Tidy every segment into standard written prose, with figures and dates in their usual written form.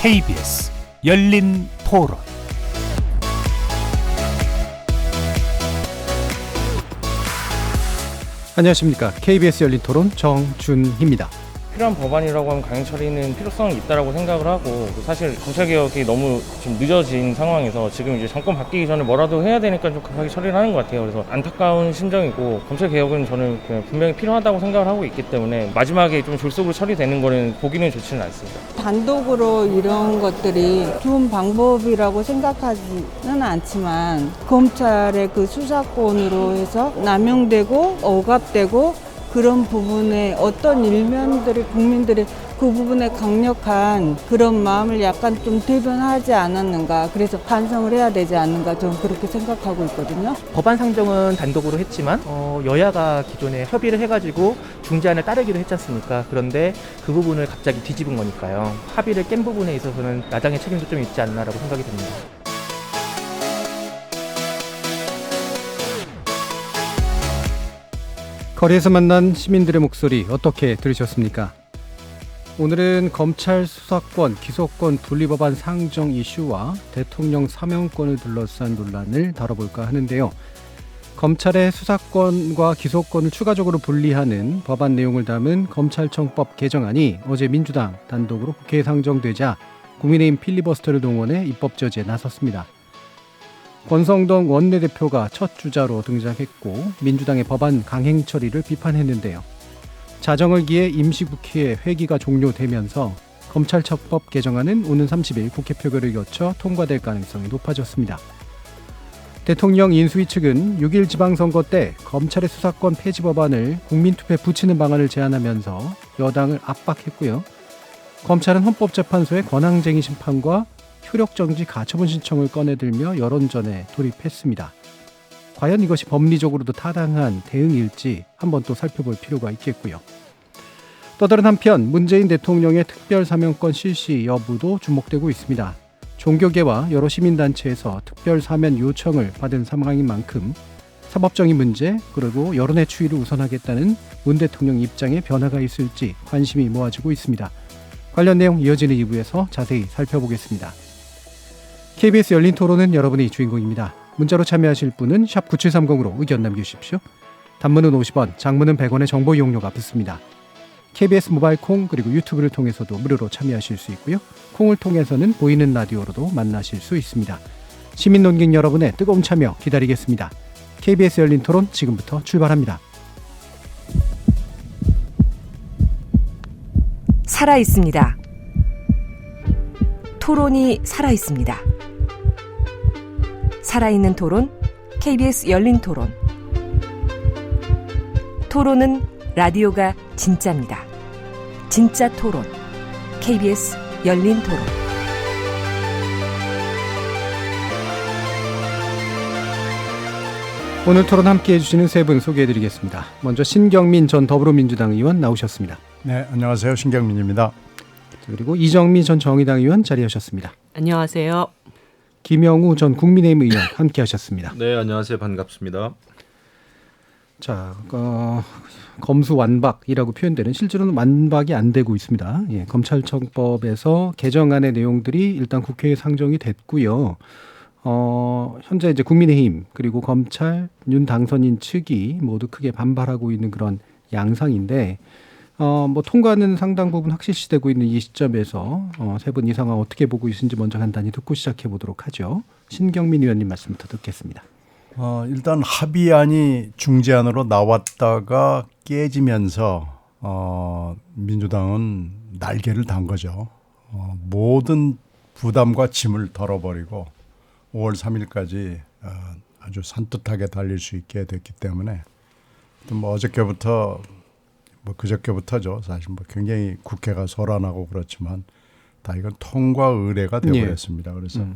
KBS 열린 토론. 안녕하십니까. KBS 열린 토론 정준희입니다. 필요한 법안이라고 하면 강행 처리는 필요성이 있다라고 생각을 하고, 사실 검찰개혁이 너무 좀 늦어진 상황에서 지금 이제 정권 바뀌기 전에 뭐라도 해야 되니까 좀 급하게 처리를 하는 것 같아요. 그래서 안타까운 심정이고, 검찰개혁은 저는 그냥 분명히 필요하다고 생각을 하고 있기 때문에 마지막에 좀 졸속으로 처리되는 거는 보기는 좋지는 않습니다. 단독으로 이런 것들이 좋은 방법이라고 생각하지는 않지만, 검찰의 그 수사권으로 해서 남용되고 억압되고 그런 부분에 어떤 일면들이 국민들이 그 부분에 강력한 그런 마음을 약간 좀 대변하지 않았는가, 그래서 반성을 해야 되지 않는가, 저는 그렇게 생각하고 있거든요. 법안 상정은 단독으로 했지만 여야가 기존에 협의를 해가지고 중재안을 따르기로 했지 않습니까? 그런데 그 부분을 갑자기 뒤집은 거니까요. 합의를 깬 부분에 있어서는 야당의 책임도 좀 있지 않나라고 생각이 듭니다. 거리에서 만난 시민들의 목소리 어떻게 들으셨습니까? 오늘은 검찰 수사권, 기소권 분리법안 상정 이슈와 대통령 사면권을 둘러싼 논란을 다뤄볼까 하는데요. 검찰의 수사권과 기소권을 추가적으로 분리하는 법안 내용을 담은 검찰청법 개정안이 어제 민주당 단독으로 국회에 상정되자 국민의힘 필리버스터를 동원해 입법 저지에 나섰습니다. 권성동 원내대표가 첫 주자로 등장했고 민주당의 법안 강행 처리를 비판했는데요. 자정을 기해 임시국회 회기가 종료되면서 검찰청법 개정안은 오는 30일 국회 표결을 거쳐 통과될 가능성이 높아졌습니다. 대통령 인수위 측은 6일 지방선거 때 검찰의 수사권 폐지 법안을 국민투표에 붙이는 방안을 제안하면서 여당을 압박했고요. 검찰은 헌법재판소의 권한쟁의 심판과 효력정지 가처분 신청을 꺼내들며 여론전에 돌입했습니다. 과연 이것이 법리적으로도 타당한 대응일지 한번 또 살펴볼 필요가 있겠고요. 또 다른 한편 문재인 대통령의 특별사면권 실시 여부도 주목되고 있습니다. 종교계와 여러 시민단체에서 특별사면 요청을 받은 상황인 만큼 사법정의 문제 그리고 여론의 추이를 우선하겠다는 문 대통령 입장에 변화가 있을지 관심이 모아지고 있습니다. 관련 내용 이어지는 2부에서 자세히 살펴보겠습니다. KBS 열린 토론은 여러분이 주인공입니다. 문자로 참여하실 분은 샵 9730으로 의견 남겨주십시오. 단문은 50원, 장문은 100원의 정보 이용료가 붙습니다. KBS 모바일 콩 그리고 유튜브를 통해서도 무료로 참여하실 수 있고요. 콩을 통해서는 보이는 라디오로도 만나실 수 있습니다. 시민 논객 여러분의 뜨거운 참여 기다리겠습니다. KBS 열린 토론 지금부터 출발합니다. 살아있습니다. 토론이 살아있습니다. 살아있는 토론, KBS 열린 토론. 토론은 라디오가 진짜입니다. 진짜 토론, KBS 열린 토론. 오늘 토론 함께해 주시는 세 분 소개해드리겠습니다. 먼저 신경민 전 더불어민주당 의원 나오셨습니다. 네, 안녕하세요. 신경민입니다. 그리고 이정미 전 정의당 의원 자리하셨습니다. 안녕하세요. 김영우 전 국민의힘 의원 함께하셨습니다. 네, 안녕하세요. 반갑습니다. 자, 검수완박이라고 표현되는 실제로는 완박이 안 되고 있습니다. 예, 검찰청법에서 개정안의 내용들이 일단 국회에 상정이 됐고요. 현재 이제 국민의힘 그리고 검찰 윤 당선인 측이 모두 크게 반발하고 있는 그런 양상인데, 통과는 상당 부분 확실시되고 있는 이 시점에서 세 분 이 상황 어떻게 보고 있는지 먼저 간단히 듣고 시작해 보도록 하죠. 신경민 의원님 말씀부터 듣겠습니다. 일단 합의안이 중재안으로 나왔다가 깨지면서 민주당은 날개를 단 거죠. 모든 부담과 짐을 덜어버리고 5월 3일까지 아주 산뜻하게 달릴 수 있게 됐기 때문에 어저께부터 그저께부터죠. 사실 굉장히 국회가 소란하고 그렇지만 다 이건 통과 의례가 되어버렸습니다. 그래서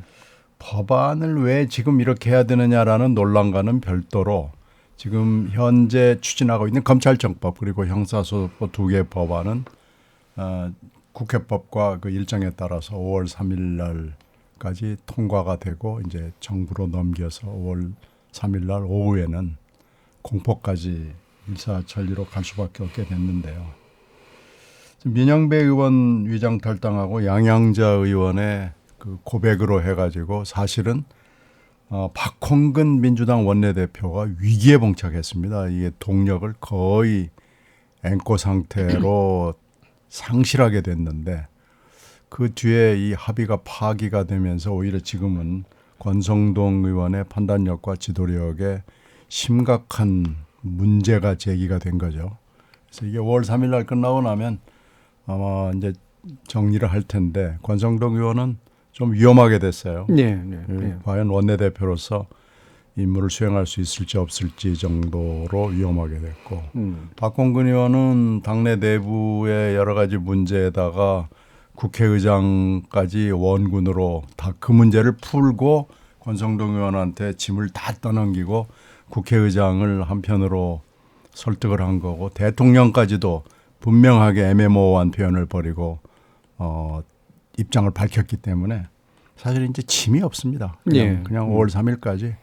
법안을 왜 지금 이렇게 해야 되느냐라는 논란과는 별도로 지금 현재 추진하고 있는 검찰청법 그리고 형사소송법 두 개의 법안은 국회법과 그 일정에 따라서 5월 3일 날까지 통과가 되고 이제 정부로 넘겨서 5월 3일 날 오후에는 공포까지 일사천리로 갈 수밖에 없게 됐는데요. 민영배 의원 위장 탈당하고 양양자 의원의 그 고백으로 해가지고 사실은 박홍근 민주당 원내대표가 위기에 봉착했습니다. 이게 동력을 거의 앵꼬 상태로 상실하게 됐는데 그 뒤에 이 합의가 파기가 되면서 오히려 지금은 권성동 의원의 판단력과 지도력에 심각한 문제가 제기가 된 거죠. 그래서 이게 5월 3일 날 끝나고 나면 아마 이제 정리를 할 텐데 권성동 의원은 좀 위험하게 됐어요. 네. 과연 원내대표로서 임무를 수행할 수 있을지 없을지 정도로 위험하게 됐고 박홍근 의원은 당내 내부의 여러 가지 문제에다가 국회의장까지 원군으로 다 그 문제를 풀고 권성동 의원한테 짐을 다 떠넘기고 국회의장을 한편으로 설득을 한 거고 대통령까지도 분명하게 애매모호한 표현을 벌이고 입장을 밝혔기 때문에 사실 이제 짐이 없습니다. 그냥 5월 3일까지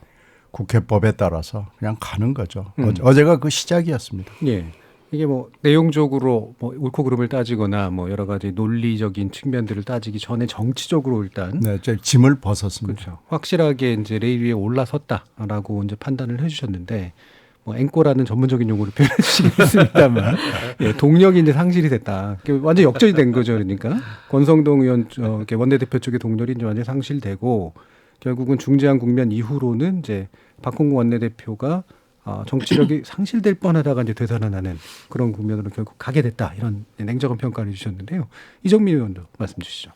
국회법에 따라서 그냥 가는 거죠. 어제가 그 시작이었습니다. 예. 이게 뭐 내용적으로 뭐 옳고 그름을 따지거나 뭐 여러 가지 논리적인 측면들을 따지기 전에 정치적으로 일단 네, 제 짐을 벗었습니다. 그렇죠. 확실하게 이제 레일 위에 올라섰다라고 이제 판단을 해주셨는데 뭐 앵꼬라는 전문적인 용어를 표현해 주시겠습니다만 예, 동력이 이제 상실이 됐다. 완전 역전이 된 거죠. 그러니까 권성동 의원 이렇게 원내대표 쪽의 동력이 이제 완전 상실되고 결국은 중재안 국면 이후로는 이제 박홍근 원내대표가 정치력이 상실될 뻔하다가 이제 되살아나는 그런 국면으로 결국 가게 됐다. 이런 냉정한 평가를 해주셨는데요. 이정민 의원도 말씀 주시죠.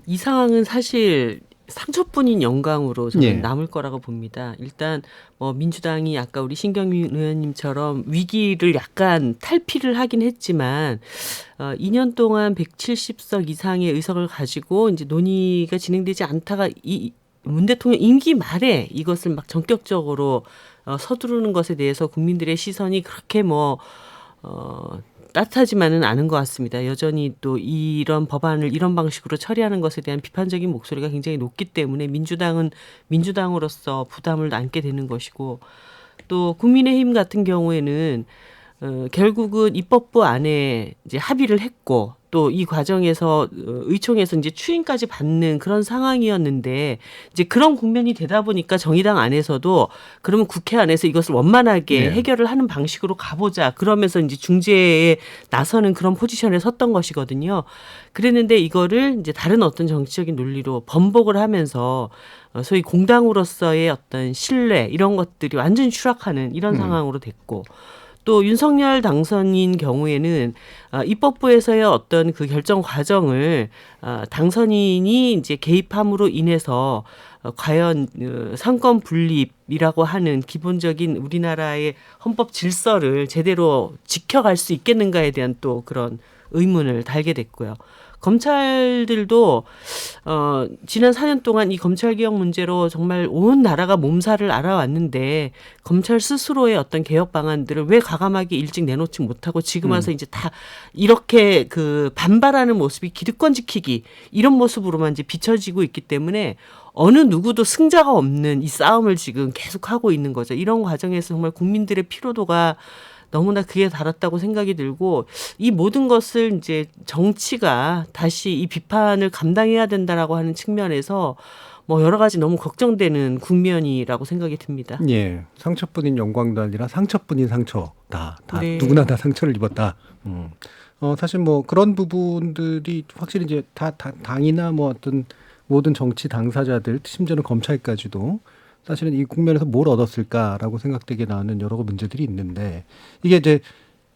이 상황은 사실 상처뿐인 영광으로 저는 예. 남을 거라고 봅니다. 일단 뭐 민주당이 아까 우리 신경민 의원님처럼 위기를 약간 탈피를 하긴 했지만 2년 동안 170석 이상의 의석을 가지고 이제 논의가 진행되지 않다가 문 대통령 임기 말에 이것을 막 전격적으로 서두르는 것에 대해서 국민들의 시선이 그렇게 따뜻하지만은 않은 것 같습니다. 여전히 또 이런 법안을 이런 방식으로 처리하는 것에 대한 비판적인 목소리가 굉장히 높기 때문에 민주당은 민주당으로서 부담을 안게 되는 것이고 또 국민의힘 같은 경우에는 결국은 입법부 안에 이제 합의를 했고 또 이 과정에서 의총에서 이제 추인까지 받는 그런 상황이었는데 이제 그런 국면이 되다 보니까 정의당 안에서도 그러면 국회 안에서 이것을 원만하게 해결을 하는 방식으로 가보자. 그러면서 이제 중재에 나서는 그런 포지션에 섰던 것이거든요. 그랬는데 이거를 이제 다른 어떤 정치적인 논리로 번복을 하면서 소위 공당으로서의 어떤 신뢰 이런 것들이 완전히 추락하는 이런 상황으로 됐고 또 윤석열 당선인 경우에는 입법부에서의 어떤 그 결정 과정을 당선인이 이제 개입함으로 인해서 과연 상권 분립이라고 하는 기본적인 우리나라의 헌법 질서를 제대로 지켜갈 수 있겠는가에 대한 또 그런 의문을 달게 됐고요. 검찰들도 지난 4년 동안 이 검찰개혁 문제로 정말 온 나라가 몸살을 앓아왔는데 검찰 스스로의 어떤 개혁 방안들을 왜 과감하게 일찍 내놓지 못하고 지금 와서 이제 다 이렇게 그 반발하는 모습이 기득권 지키기 이런 모습으로만 이제 비춰지고 있기 때문에 어느 누구도 승자가 없는 이 싸움을 지금 계속하고 있는 거죠. 이런 과정에서 정말 국민들의 피로도가 너무나 그에 달았다고 생각이 들고 이 모든 것을 이제 정치가 다시 이 비판을 감당해야 된다라고 하는 측면에서 뭐 여러 가지 너무 걱정되는 국면이라고 생각이 듭니다. 예, 상처뿐인 영광도 아니라 상처뿐인 상처다. 다 네. 누구나 다 상처를 입었다. 사실 뭐 그런 부분들이 확실히 이제 다 당이나 뭐 어떤 모든 정치 당사자들 심지어는 검찰까지도 사실은 이 국면에서 뭘 얻었을까라고 생각되게 나오는 여러 문제들이 있는데 이게 이제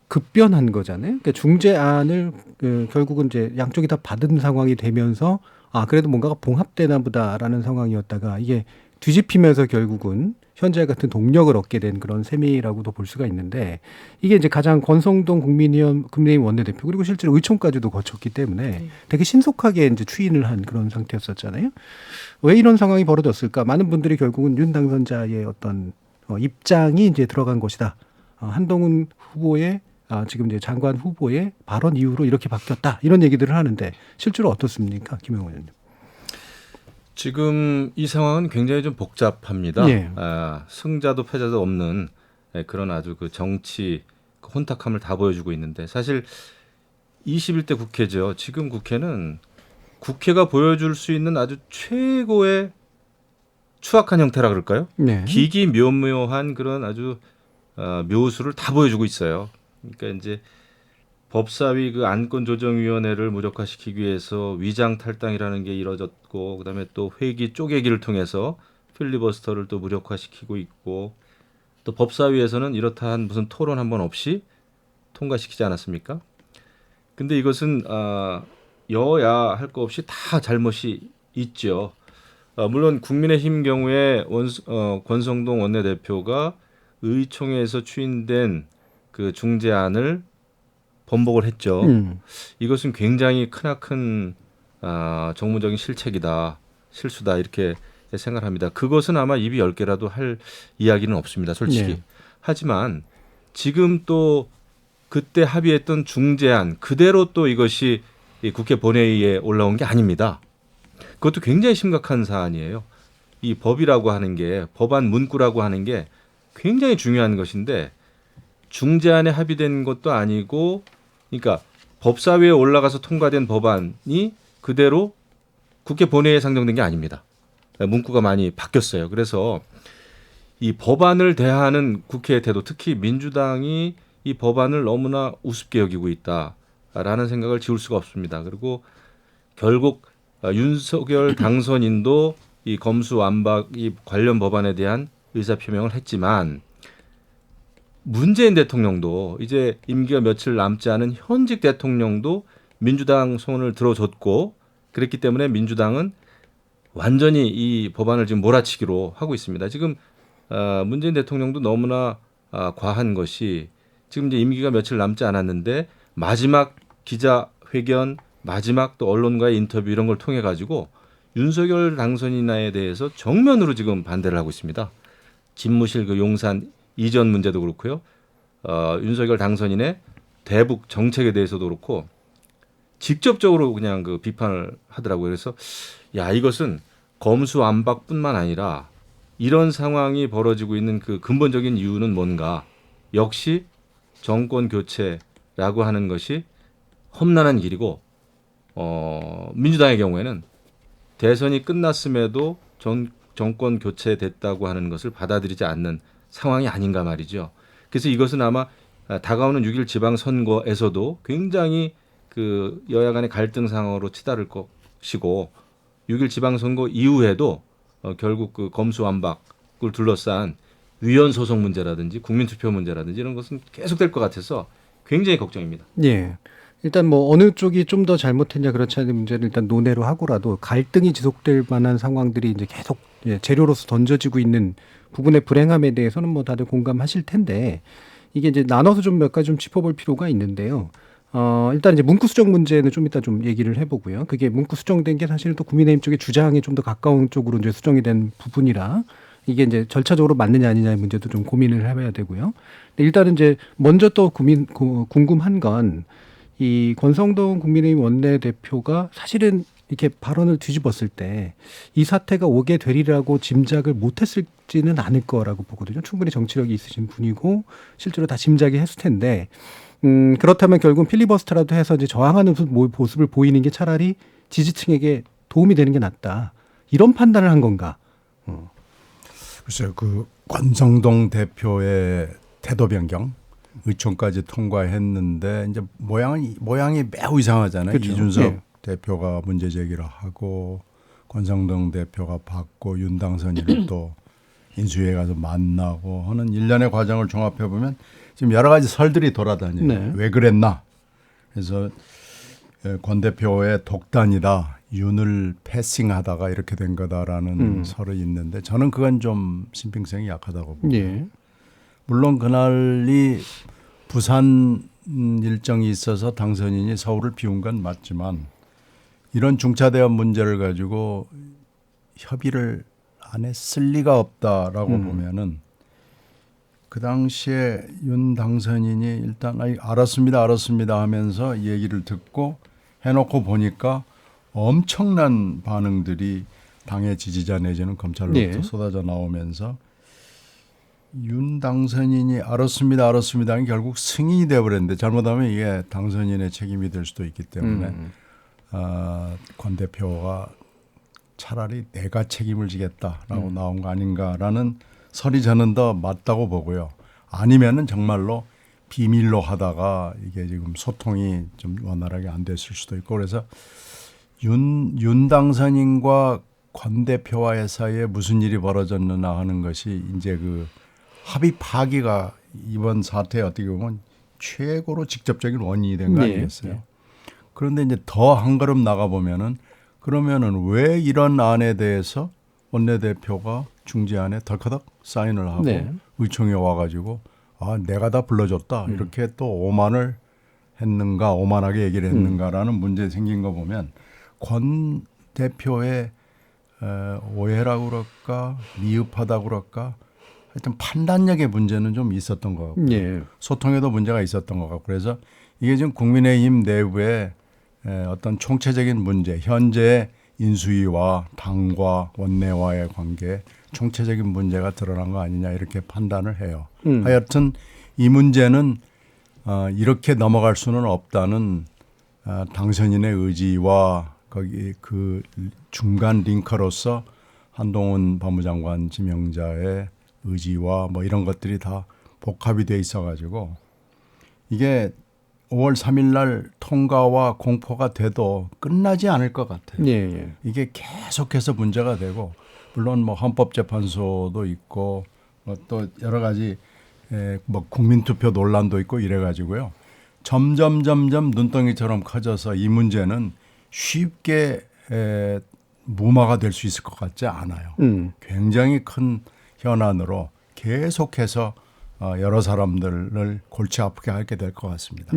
급변한 거잖아요. 그러니까 중재안을 결국은 이제 양쪽이 다 받은 상황이 되면서 그래도 뭔가가 봉합되나 보다라는 상황이었다가 이게 뒤집히면서 결국은 현재 같은 동력을 얻게 된 그런 셈이라고도 볼 수가 있는데 이게 이제 가장 권성동 국민의힘 원내대표 그리고 실제로 의총까지도 거쳤기 때문에 되게 신속하게 이제 추인을 한 그런 상태였었잖아요. 왜 이런 상황이 벌어졌을까? 많은 분들이 결국은 윤 당선자의 어떤 입장이 이제 들어간 것이다. 한동훈 후보의 지금 이제 장관 후보의 발언 이후로 이렇게 바뀌었다. 이런 얘기들을 하는데 실제로 어떻습니까? 김영호 의원님. 지금 이 상황은 굉장히 좀 복잡합니다. 예. 승자도 패자도 없는 그런 아주 그 정치 혼탁함을 다 보여주고 있는데 사실 21대 국회죠. 지금 국회는 국회가 보여줄 수 있는 아주 최고의 추악한 형태라 그럴까요? 네. 기기묘묘한 그런 아주 묘수를 다 보여주고 있어요. 그러니까 이제 법사위 그 안건조정위원회를 무력화시키기 위해서 위장 탈당이라는 게 이뤄졌고, 그다음에 또 회기 쪼개기를 통해서 필리버스터를 또 무력화시키고 있고, 또 법사위에서는 이렇다 한 무슨 토론 한 번 없이 통과시키지 않았습니까? 근데 이것은 여야 할 거 없이 다 잘못이 있죠. 물론 국민의힘 경우에 권성동 원내대표가 의총에서 추인된 그 중재안을 번복을 했죠. 이것은 굉장히 크나큰 정무적인 실책이다, 실수다 이렇게 생각합니다. 그것은 아마 입이 10개라도 할 이야기는 없습니다, 솔직히. 네. 하지만 지금 또 그때 합의했던 중재안 그대로 또 이것이 이 국회 본회의에 올라온 게 아닙니다. 그것도 굉장히 심각한 사안이에요. 이 법이라고 하는 게, 법안 문구라고 하는 게 굉장히 중요한 것인데 중재안에 합의된 것도 아니고, 그러니까 법사위에 올라가서 통과된 법안이 그대로 국회 본회의에 상정된 게 아닙니다. 문구가 많이 바뀌었어요. 그래서 이 법안을 대하는 국회의 태도, 특히 민주당이 이 법안을 너무나 우습게 여기고 있다라는 생각을 지울 수가 없습니다. 그리고 결국 윤석열 당선인도 이 검수완박 이 관련 법안에 대한 의사표명을 했지만 문재인 대통령도 이제 임기가 며칠 남지 않은 현직 대통령도 민주당 손을 들어줬고, 그랬기 때문에 민주당은 완전히 이 법안을 지금 몰아치기로 하고 있습니다. 지금 문재인 대통령도 너무나 과한 것이, 지금 이제 임기가 며칠 남지 않았는데 마지막 기자회견, 마지막 또 언론과의 인터뷰 이런 걸 통해 가지고 윤석열 당선인에 대해서 정면으로 지금 반대를 하고 있습니다. 집무실 그 용산 이전 문제도 그렇고요. 윤석열 당선인의 대북 정책에 대해서도 그렇고 직접적으로 그냥 그 비판을 하더라고요. 그래서 야, 이것은 검수완박뿐만 아니라 이런 상황이 벌어지고 있는 그 근본적인 이유는 뭔가, 역시 정권 교체라고 하는 것이 험난한 길이고, 민주당의 경우에는 대선이 끝났음에도 정권 교체됐다고 하는 것을 받아들이지 않는 상황이 아닌가 말이죠. 그래서 이것은 아마 다가오는 6.1 지방선거에서도 굉장히 그 여야 간의 갈등 상황으로 치달을 것이고, 6.1 지방선거 이후에도 결국 그 검수완박을 둘러싼 위헌 소송 문제라든지 국민투표 문제라든지 이런 것은 계속될 것 같아서 굉장히 걱정입니다. 예. 일단 뭐 어느 쪽이 좀 더 잘못했냐 그렇지 않은 문제를 일단 논외로 하고라도 갈등이 지속될 만한 상황들이 이제 계속 재료로서 던져지고 있는 부분의 불행함에 대해서는 뭐 다들 공감하실 텐데, 이게 이제 나눠서 좀 몇 가지 좀 짚어볼 필요가 있는데요. 일단 이제 문구 수정 문제는 좀 이따 좀 얘기를 해보고요. 그게 문구 수정된 게 사실 또 국민의힘 쪽의 주장에 좀 더 가까운 쪽으로 이제 수정이 된 부분이라 이게 이제 절차적으로 맞느냐 아니냐의 문제도 좀 고민을 해봐야 되고요. 근데 일단은 이제 먼저 또 궁금한 건, 이 권성동 국민의힘 원내대표가 사실은 이렇게 발언을 뒤집었을 때 이 사태가 오게 되리라고 짐작을 못했을지는 않을 거라고 보거든요. 충분히 정치력이 있으신 분이고 실제로 다 짐작이 했을 텐데, 그렇다면 결국은 필리버스터라도 해서 이제 저항하는 모습을 보이는 게 차라리 지지층에게 도움이 되는 게 낫다, 이런 판단을 한 건가? 글쎄요, 그 권성동 대표의 태도 변경, 의총까지 통과했는데 이제 모양이 매우 이상하잖아요. 그렇죠. 이준석 예. 대표가 문제 제기를 하고 권성동 대표가 받고 윤 당선인을 또 인수위에 가서 만나고 하는 일련의 과정을 종합해 보면 지금 여러 가지 설들이 돌아다녀요. 네. 왜 그랬나? 그래서 권 대표의 독단이다, 윤을 패싱하다가 이렇게 된 거다라는 설이 있는데 저는 그건 좀 신빙성이 약하다고 봅니다. 예. 물론 그날이 부산 일정이 있어서 당선인이 서울을 비운 건 맞지만 이런 중차대한 문제를 가지고 협의를 안 했을 리가 없다라고 보면은 그 당시에 윤 당선인이 일단 알았습니다 하면서 얘기를 듣고 해놓고 보니까 엄청난 반응들이 당의 지지자 내지는 검찰로부터 예. 쏟아져 나오면서 윤 당선인이 알았습니다 하면 결국 승인이 되어버렸는데 잘못하면 이게 당선인의 책임이 될 수도 있기 때문에 권 대표가 차라리 내가 책임을 지겠다라고 나온 거 아닌가라는 설이 저는 더 맞다고 보고요. 아니면은 정말로 비밀로 하다가 이게 지금 소통이 좀 원활하게 안 됐을 수도 있고 그래서 윤 당선인과 권 대표와의 사이에 무슨 일이 벌어졌느냐 하는 것이 이제 그 합의 파기가 이번 사태에 어떻게 보면 최고로 직접적인 원인이 된 거 아니겠어요? 그런데 이제 더 한 걸음 나가 보면은 그러면은 왜 이런 안에 대해서 원내대표가 중재안에 덜커덕 사인을 하고 의총에 와가지고 내가 다 불러줬다 이렇게 또 오만을 했는가 오만하게 얘기를 했는가라는 문제 생긴 거 보면 권 대표의 오해라고 그럴까 미흡하다고 그럴까 하여튼 판단력의 문제는 좀 있었던 것 같고 소통에도 문제가 있었던 것 같고 그래서 이게 지금 국민의힘 내부에 어떤 총체적인 문제 현재 인수위와 당과 원내와의 관계 총체적인 문제가 드러난 거 아니냐 이렇게 판단을 해요. 하여튼 이 문제는 이렇게 넘어갈 수는 없다는 당선인의 의지와 거기 그 중간 링커로서 한동훈 법무장관 지명자의 의지와 뭐 이런 것들이 다 복합이 돼 있어가지고 이게 5월 3일 날 통과와 공포가 돼도 끝나지 않을 것 같아요. 이게 계속해서 문제가 되고 물론 뭐 헌법재판소도 있고 또 여러 가지 뭐 국민투표 논란도 있고 이래가지고요. 점점 눈덩이처럼 커져서 이 문제는 쉽게 무마가 될 수 있을 것 같지 않아요. 굉장히 큰 현안으로 계속해서 여러 사람들을 골치 아프게 하게 될 것 같습니다.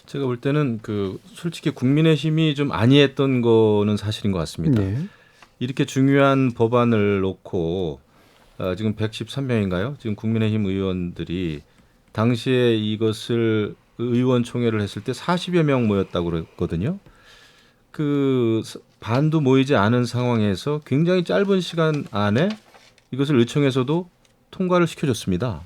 제가 볼 때는 그 솔직히 국민의힘이 좀 안이했던 거는 사실인 것 같습니다. 이렇게 중요한 법안을 놓고 지금 113명인가요? 지금 국민의힘 의원들이 당시에 이것을 의원총회를 했을 때 40여 명 모였다고 그랬거든요. 그 반도 모이지 않은 상황에서 굉장히 짧은 시간 안에 이것을 의총에서도 통과를 시켜줬습니다.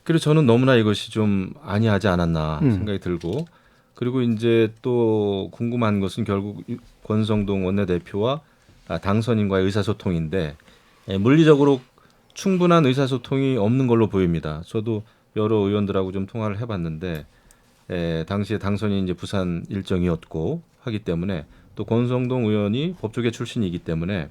그래서 저는 너무나 이것이 좀 안이하지 않았나 생각이 들고 그리고 이제 또 궁금한 것은 결국 권성동 원내대표와 당선인과의 의사소통인데 물리적으로 충분한 의사소통이 없는 걸로 보입니다. 저도 여러 의원들하고 좀 통화를 해봤는데 당시에 당선인이 이제 부산 일정이었고 하기 때문에 또 권성동 의원이 법조계 출신이기 때문에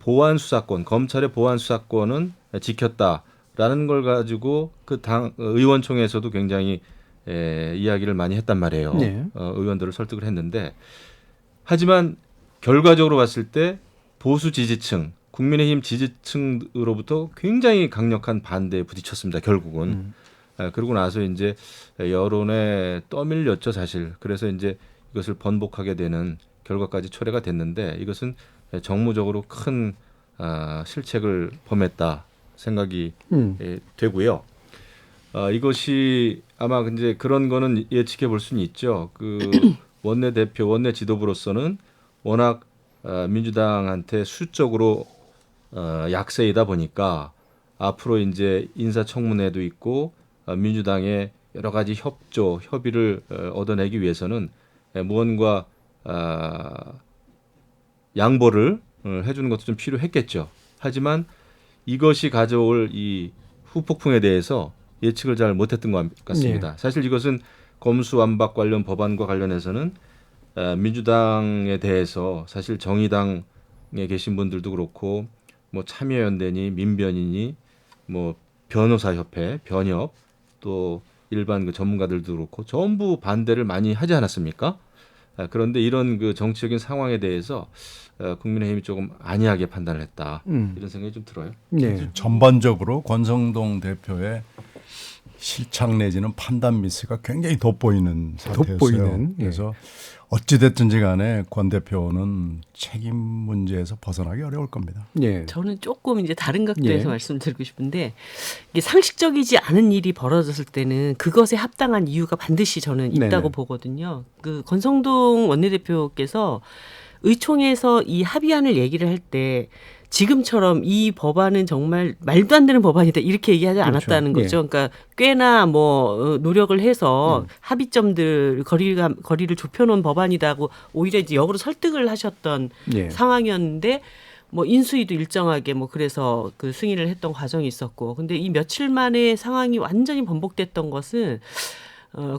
보안 수사권, 검찰의 보안 수사권은 지켰다라는 걸 가지고 그 당 의원총회에서도 굉장히 이야기를 많이 했단 말이에요. 의원들을 설득을 했는데 하지만 결과적으로 봤을 때 보수 지지층, 국민의힘 지지층으로부터 굉장히 강력한 반대에 부딪혔습니다. 결국은. 그러고 나서 이제 여론에 떠밀렸죠, 사실. 그래서 이제 이것을 번복하게 되는 결과까지 초래가 됐는데 이것은 정무적으로 큰 실책을 범했다 생각이 되고요. 이것이 아마 이제 그런 거는 예측해 볼 수는 있죠. 그 원내 대표, 원내 지도부로서는 워낙 민주당한테 수적으로 약세이다 보니까 앞으로 이제 인사청문회도 있고 민주당의 여러 가지 협의를 얻어내기 위해서는 무언가 양보를 해주는 것도 좀 필요했겠죠. 하지만 이것이 가져올 이 후폭풍에 대해서 예측을 잘 못했던 것 같습니다. 사실 이것은 검수완박 관련 법안과 관련해서는 민주당에 대해서 사실 정의당에 계신 분들도 그렇고 뭐 참여연대니 민변이니 뭐 변호사협회, 변협 또 일반 그 전문가들도 그렇고 전부 반대를 많이 하지 않았습니까? 그런데 이런 그 정치적인 상황에 대해서 국민의힘이 조금 안이하게 판단을 했다 이런 생각이 좀 들어요. 전반적으로 권성동 대표의 실착 내지는 판단 미스가 굉장히 돋보이는 사태였어요. 그래서 어찌됐든지 간에 권 대표는 책임 문제에서 벗어나기 어려울 겁니다. 저는 조금 이제 다른 각도에서 말씀드리고 싶은데 이게 상식적이지 않은 일이 벌어졌을 때는 그것에 합당한 이유가 반드시 저는 있다고 보거든요. 그 권성동 원내대표께서 의총에서 이 합의안을 얘기를 할 때 지금처럼 이 법안은 정말 말도 안 되는 법안이다 이렇게 얘기하지 그렇죠. 않았다는 거죠. 예. 그러니까 꽤나 뭐 노력을 해서 합의점들 거리를 좁혀놓은 법안이다고 오히려 이제 역으로 설득을 하셨던 예. 상황이었는데 뭐 인수위도 일정하게 뭐 그래서 그 승인을 했던 과정이 있었고 근데 이 며칠 만에 상황이 완전히 번복됐던 것은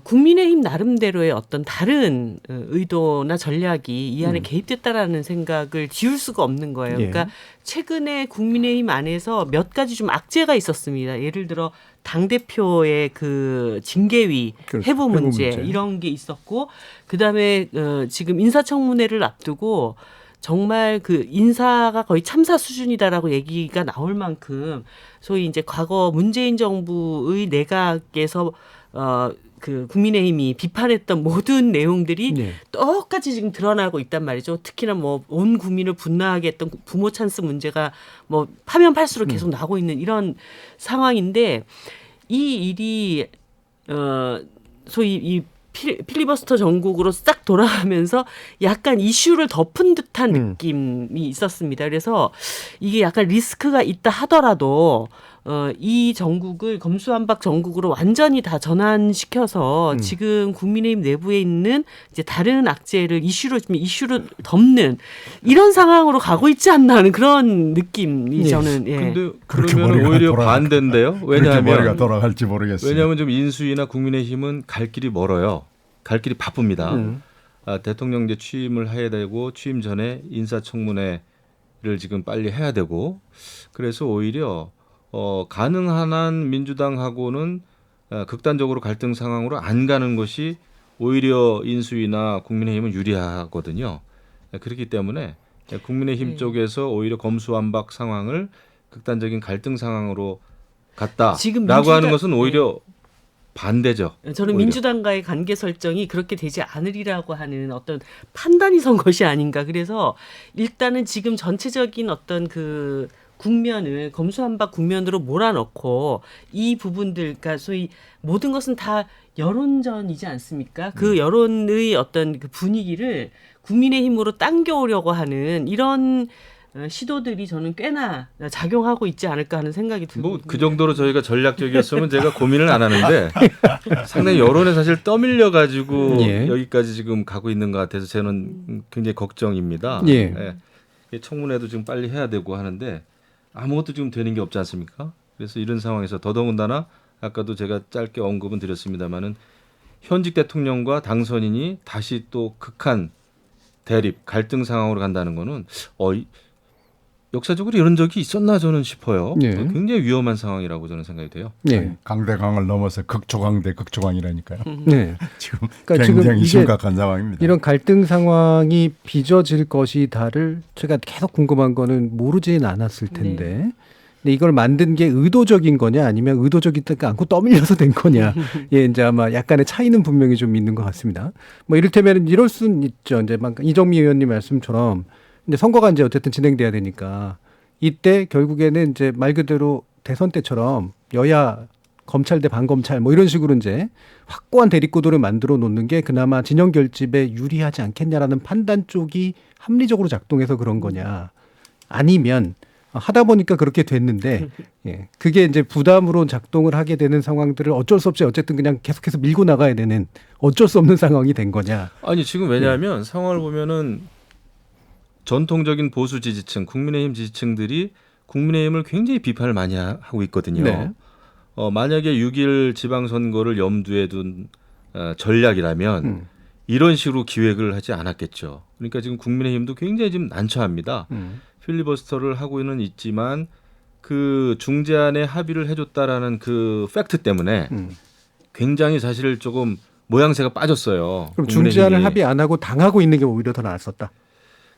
국민의힘 나름대로의 어떤 다른 의도나 전략이 이 안에 개입됐다라는 생각을 지울 수가 없는 거예요. 예. 그러니까 최근에 국민의힘 안에서 몇 가지 좀 악재가 있었습니다. 예를 들어 당대표의 그 징계위 그렇죠. 해부 문제 해부 문제. 이런 게 있었고 그다음에 지금 인사청문회를 앞두고 정말 그 인사가 거의 참사 수준이다라고 얘기가 나올 만큼 소위 이제 과거 문재인 정부의 내각에서 그 국민의힘이 비판했던 모든 내용들이 네. 똑같이 지금 드러나고 있단 말이죠. 특히나 뭐 온 국민을 분노하게 했던 부모 찬스 문제가 뭐 파면 팔수록 계속 나고 있는 이런 상황인데 이 일이 소위 이 필리버스터 전국으로 싹 돌아가면서 약간 이슈를 덮은 듯한 느낌이 있었습니다. 그래서 이게 약간 리스크가 있다 하더라도 이 전국을 검수완박 전국으로 완전히 다 전환시켜서 지금 국민의힘 내부에 있는 이제 다른 악재를 이슈로 덮는 이런 상황으로 가고 있지 않나 하는 그런 느낌이 저는 예. 근데 그렇게 그러면 머리가 오히려 돌아갈 반대인데요. 그렇게 머리가 왜냐하면 돌아갈지 모르겠어요. 왜냐하면 좀 인수위나 국민의힘은 갈 길이 멀어요. 갈 길이 바쁩니다. 대통령 이제 취임을 해야 되고 취임 전에 인사청문회를 지금 빨리 해야 되고 그래서 오히려 가능한 한 민주당하고는 극단적으로 갈등 상황으로 안 가는 것이 오히려 인수위나 국민의힘은 유리하거든요. 그렇기 때문에 국민의힘 쪽에서 오히려 검수완박 상황을 극단적인 갈등 상황으로 지금 갔다라고 하는 민주당- 것은 오히려 반대죠. 저는 오히려. 민주당과의 관계 설정이 그렇게 되지 않으리라고 하는 어떤 판단이 선 것이 아닌가. 그래서 일단은 지금 전체적인 어떤 그 국면을 검수완박 국면으로 몰아넣고 이 부분들, 그러니까 소위 모든 것은 다 여론전이지 않습니까? 그 여론의 어떤 그 분위기를 국민의힘으로 당겨오려고 하는 이런 시도들이 저는 꽤나 작용하고 있지 않을까 하는 생각이 들고 뭐 그 정도로 저희가 전략적이었으면 제가 고민을 안 하는데 상당히 여론에 사실 떠밀려 가지고 예. 여기까지 지금 가고 있는 것 같아서 저는 굉장히 걱정입니다. 예. 청문회도 지금 빨리 해야 되고 하는데 아무것도 지금 되는 게 없지 않습니까? 그래서 이런 상황에서 더더군다나 아까도 제가 짧게 언급은 드렸습니다마는 현직 대통령과 당선인이 다시 또 극한 대립 갈등 상황으로 간다는 거는 역사적으로 이런 적이 있었나 저는 싶어요. 예. 굉장히 위험한 상황이라고 저는 생각이 돼요. 예. 강대강을 넘어서 극초강대 극초강이라니까요. 네. 지금 그러니까 지금 굉장히 이게 심각한 상황입니다. 이런 갈등 상황이 빚어질 것이다를 제가 계속 궁금한 거는 모르진 않았을 텐데 근데 이걸 만든 게 의도적인 거냐 아니면 의도적이지 않고 떠밀려서 된 거냐 예, 이제 아마 약간의 차이는 분명히 좀 있는 것 같습니다. 뭐 이를테면 이럴 수는 있죠. 이제 막 이정미 의원님 말씀처럼 이제 선거가 이제 어쨌든 진행돼야 되니까 이때 결국에는 이제 말 그대로 대선 때처럼 여야 검찰 대 반검찰 뭐 이런 식으로 이제 확고한 대립구도를 만들어 놓는 게 그나마 진영 결집에 유리하지 않겠냐라는 판단 쪽이 합리적으로 작동해서 그런 거냐 아니면 하다 보니까 그렇게 됐는데 예, 그게 이제 부담으로 작동을 하게 되는 상황들을 어쩔 수 없이 어쨌든 그냥 계속해서 밀고 나가야 되는 어쩔 수 없는 상황이 된 거냐. 아니 지금 왜냐하면 상황을 보면은 전통적인 보수 지지층, 국민의힘 지지층들이 국민의힘을 굉장히 비판을 많이 하고 있거든요. 네. 만약에 6.1 지방선거를 염두에 둔 전략이라면 이런 식으로 기획을 하지 않았겠죠. 그러니까 지금 국민의힘도 굉장히 지금 난처합니다. 필리버스터를 하고는 있지만 그 중재안에 합의를 해줬다라는 그 팩트 때문에 굉장히 사실 조금 모양새가 빠졌어요. 그럼 국민의힘이. 중재안을 합의 안 하고 당하고 있는 게 오히려 더 나았었다.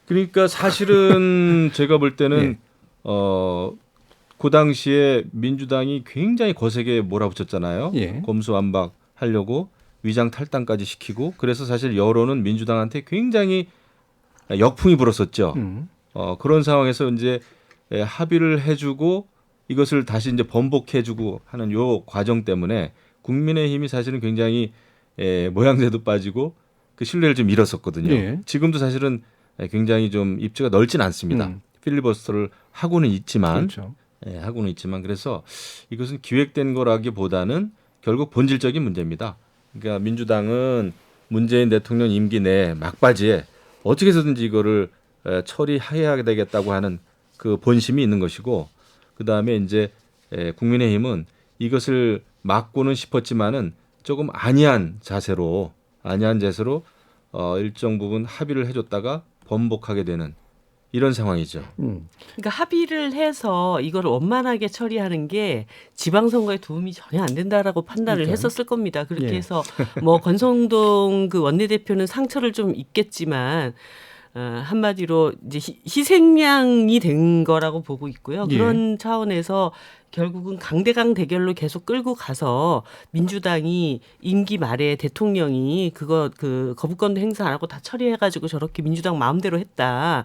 그러니까 사실은 제가 볼 때는 그 당시에 민주당이 굉장히 거세게 몰아붙였잖아요. 예. 검수완박 하려고 위장 탈당까지 시키고 그래서 사실 여론은 민주당한테 굉장히 역풍이 불었었죠. 그런 상황에서 이제 합의를 해주고 이것을 다시 이제 번복해주고 하는 요 과정 때문에 국민의힘이 사실은 굉장히 모양새도 빠지고 그 신뢰를 좀 잃었었거든요. 예. 지금도 사실은 굉장히 좀 입지가 넓진 않습니다. 필리버스터를 하고는 있지만 그렇죠. 예, 하고는 있지만 그래서 이것은 기획된 거라기보다는 결국 본질적인 문제입니다. 그러니까 민주당은 문재인 대통령 임기 내 막바지에 어떻게 해서든지 이거를 처리해야 되겠다고 하는 그 본심이 있는 것이고 그다음에 이제 국민의힘은 이것을 막고는 싶었지만은 조금 안이한 자세로 일정 부분 합의를 해줬다가 번복하게 되는 이런 상황이죠. 그러니까 합의를 해서 이걸 원만하게 처리하는 게 지방선거에 도움이 전혀 안 된다라고 판단을 그러니까요. 했었을 겁니다. 그렇게 예. 해서 뭐 권성동 그 원내대표는 상처를 좀 입겠지만 한마디로 이제 희생양이 된 거라고 보고 있고요. 예. 그런 차원에서 결국은 강대강 대결로 계속 끌고 가서 민주당이 임기 말에 대통령이 그 거부권도 행사 안 하고 다 처리해가지고 저렇게 민주당 마음대로 했다.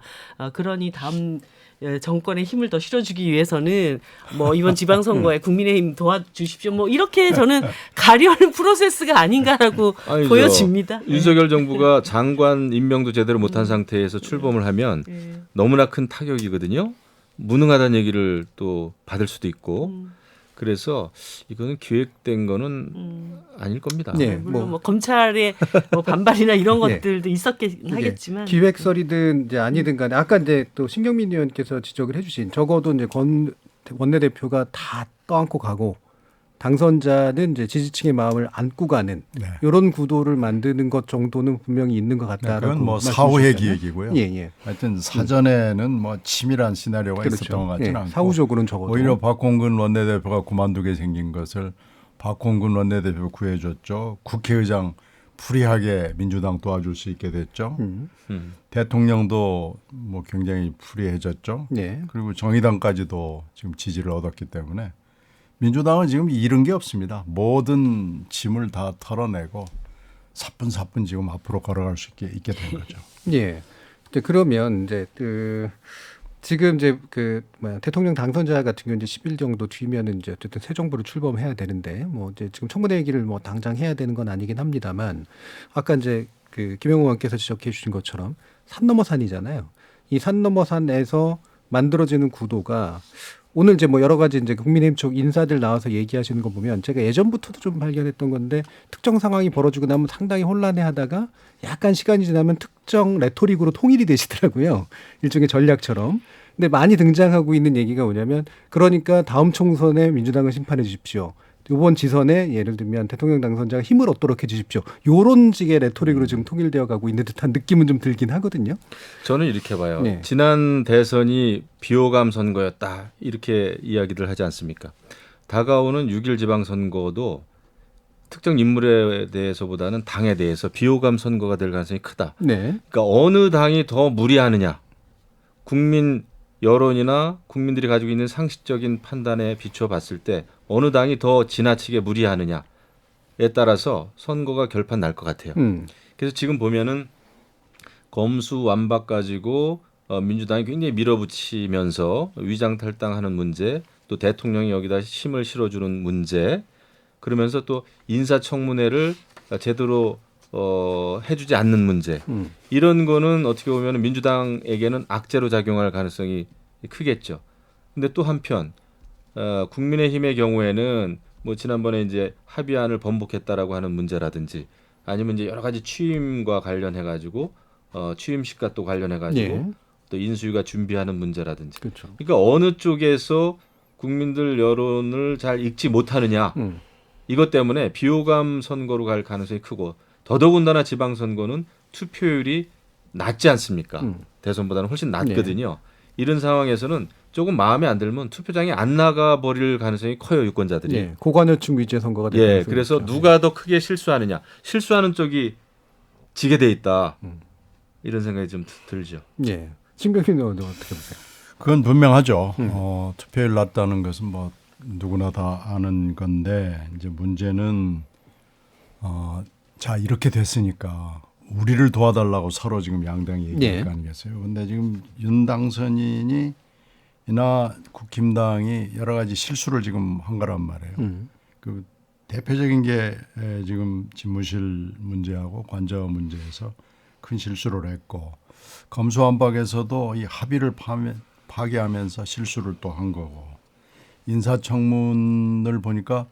그러니 다음 정권에 힘을 더 실어주기 위해서는 뭐 이번 지방선거에 국민의힘 도와주십시오. 뭐 이렇게 저는 가려는 프로세스가 아닌가라고 아니죠. 보여집니다. 윤석열 정부가 장관 임명도 제대로 못한 상태에서 출범을 하면 너무나 큰 타격이거든요. 무능하다는 얘기를 또 받을 수도 있고 그래서 이거는 기획된 거는 아닐 겁니다. 네. 물론 뭐 검찰의 뭐 반발이나 이런 예. 것들도 있었긴 하겠지만 기획설이든 이제 아니든 간에 아까 이제 또 신경민 의원께서 지적을 해주신 적어도 이제 원내대표가 다 떠안고 가고 당선자는 이제 지지층의 마음을 안고 가는 네. 이런 구도를 만드는 것 정도는 분명히 있는 것 같다라고. 그건 뭐 말씀 사후의 주셨잖아요. 기획이고요. 예, 예. 하여튼 사전에는 뭐 치밀한 시나리오가 있었던 것 같지는 않고 사후적으로는 적어도 오히려 박홍근 원내대표가 그만두게 생긴 것을 박홍근 원내대표 구해줬죠. 국회의장 프리하게 민주당 도와줄 수 있게 됐죠. 대통령도 뭐 굉장히 프리해졌죠. 네. 그리고 정의당까지도 지금 지지를 얻었기 때문에 민주당은 지금 잃은 게 없습니다. 모든 짐을 다 털어내고 사뿐사뿐 지금 앞으로 걸어갈 수 있게 된 거죠. 예. 이제 그러면 이제 지금 이제 대통령 당선자 같은 경우 이제 10일 정도 뒤면은 이제 어쨌든 새 정부로 출범해야 되는데 뭐 이제 지금 청문회 얘기를 뭐 당장 해야 되는 건 아니긴 합니다만 아까 이제 김영우 의원께서 지적해 주신 것처럼 산 넘어 산이잖아요. 이 산 넘어 산에서 만들어지는 구도가 오늘 이제 뭐 여러 가지 이제 국민의힘 쪽 인사들 나와서 얘기하시는 거 보면 제가 예전부터도 좀 발견했던 건데 특정 상황이 벌어지고 나면 상당히 혼란해하다가 약간 시간이 지나면 특정 레토릭으로 통일이 되시더라고요. 일종의 전략처럼. 근데 많이 등장하고 있는 얘기가 뭐냐면 그러니까 다음 총선에 민주당을 심판해 주십시오. 이번 지선에 예를 들면 대통령 당선자가 힘을 얻도록 해 주십시오. 요런 식의 레토릭으로 지금 통일되어 가고 있는 듯한 느낌은 좀 들긴 하거든요. 저는 이렇게 봐요. 네. 지난 대선이 비호감 선거였다 이렇게 이야기를 하지 않습니까? 다가오는 6.1 지방선거도 특정 인물에 대해서보다는 당에 대해서 비호감 선거가 될 가능성이 크다. 네. 그러니까 어느 당이 더 무리하느냐. 국민 여론이나 국민들이 가지고 있는 상식적인 판단에 비춰 봤을 때 어느 당이 더 지나치게 무리하느냐에 따라서 선거가 결판 날 것 같아요. 그래서 지금 보면은 검수완박 가지고 민주당이 굉장히 밀어붙이면서 위장탈당하는 문제, 또 대통령이 여기다 힘을 실어주는 문제, 그러면서 또 인사청문회를 제대로 해주지 않는 문제, 이런 거는 어떻게 보면 민주당에게는 악재로 작용할 가능성이 크겠죠. 근데 또 한편 국민의힘의 경우에는 뭐 지난번에 이제 합의안을 번복했다라고 하는 문제라든지 아니면 이제 여러 가지 취임과 관련해 가지고 취임식과 또 관련해 가지고 예. 또 인수위가 준비하는 문제라든지. 그렇죠. 그러니까 어느 쪽에서 국민들 여론을 잘 읽지 못하느냐. 이것 때문에 비호감 선거로 갈 가능성이 크고 더더군다나 지방선거는 투표율이 낮지 않습니까? 대선보다는 훨씬 낮거든요. 이런 상황에서는 조금 마음에 안 들면 투표장에 안 나가 버릴 가능성이 커요, 유권자들이. 예. 고관여층 위주의 선거가 되는 예, 그래서 누가 더 크게 실수하느냐. 실수하는 쪽이 지게 돼 있다. 이런 생각이 좀 들죠. 예. 신경민 의원도 어떻게 보세요? 그건 분명하죠. 투표율 낮다는 것은 뭐 누구나 다 아는 건데 이제 문제는 자 이렇게 됐으니까 우리를 도와달라고 서로 지금 양당이 얘기할 거 아니겠어요. 그런데 지금 윤 당선인이 이나 국힘당이 여러 가지 실수를 지금 한 거란 말이에요. 그 대표적인 게 지금 집무실 문제하고 관저 문제에서 큰 실수를 했고 검수완박에서도 이 합의를 파기하면서 실수를 또 한 거고 인사청문을 보니까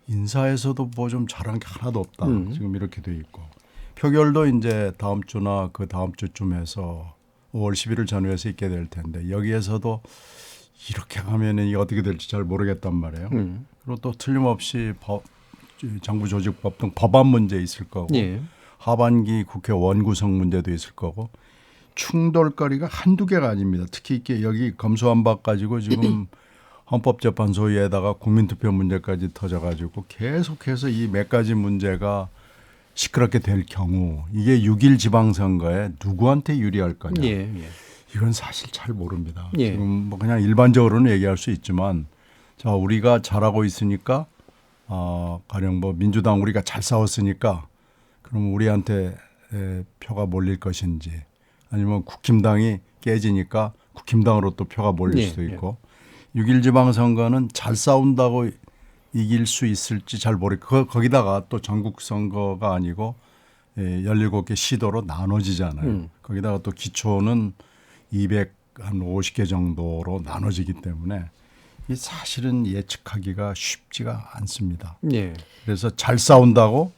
인사에서도 뭐 좀 잘한 게 하나도 없다. 지금 이렇게 돼 있고 표결도 이제 다음 주나 그 다음 주쯤에서 5월 11일 전후에서 있게 될 텐데 여기에서도 이렇게 가면 이게 어떻게 될지 잘 모르겠단 말이에요. 그리고 또 틀림없이 정부조직법 등 법안 문제 있을 거고 예. 하반기 국회 원구성 문제도 있을 거고 충돌거리가 한두 개가 아닙니다. 특히 이게 여기 검수완박 가지고 지금 헌법재판소에다가 국민투표 문제까지 터져가지고 계속해서 이 몇 가지 문제가 시끄럽게 될 경우 이게 6.1 지방선거에 누구한테 유리할 거냐. 예. 예. 이건 사실 잘 모릅니다. 예. 지금 뭐 그냥 일반적으로는 얘기할 수 있지만 자 우리가 잘하고 있으니까 가령 뭐 민주당 우리가 잘 싸웠으니까 그럼 우리한테 표가 몰릴 것인지 아니면 국힘당이 깨지니까 국힘당으로 또 표가 몰릴 예. 수도 있고 6.1 지방선거는 잘 싸운다고 이길 수 있을지 잘 모르겠고 거기다가 또 전국 선거가 아니고 17개 시도로 나눠지잖아요. 거기다가 또 기초는 250개 정도로 나눠지기 때문에 이 사실은 예측하기가 쉽지가 않습니다. 예. 그래서 잘 싸운다고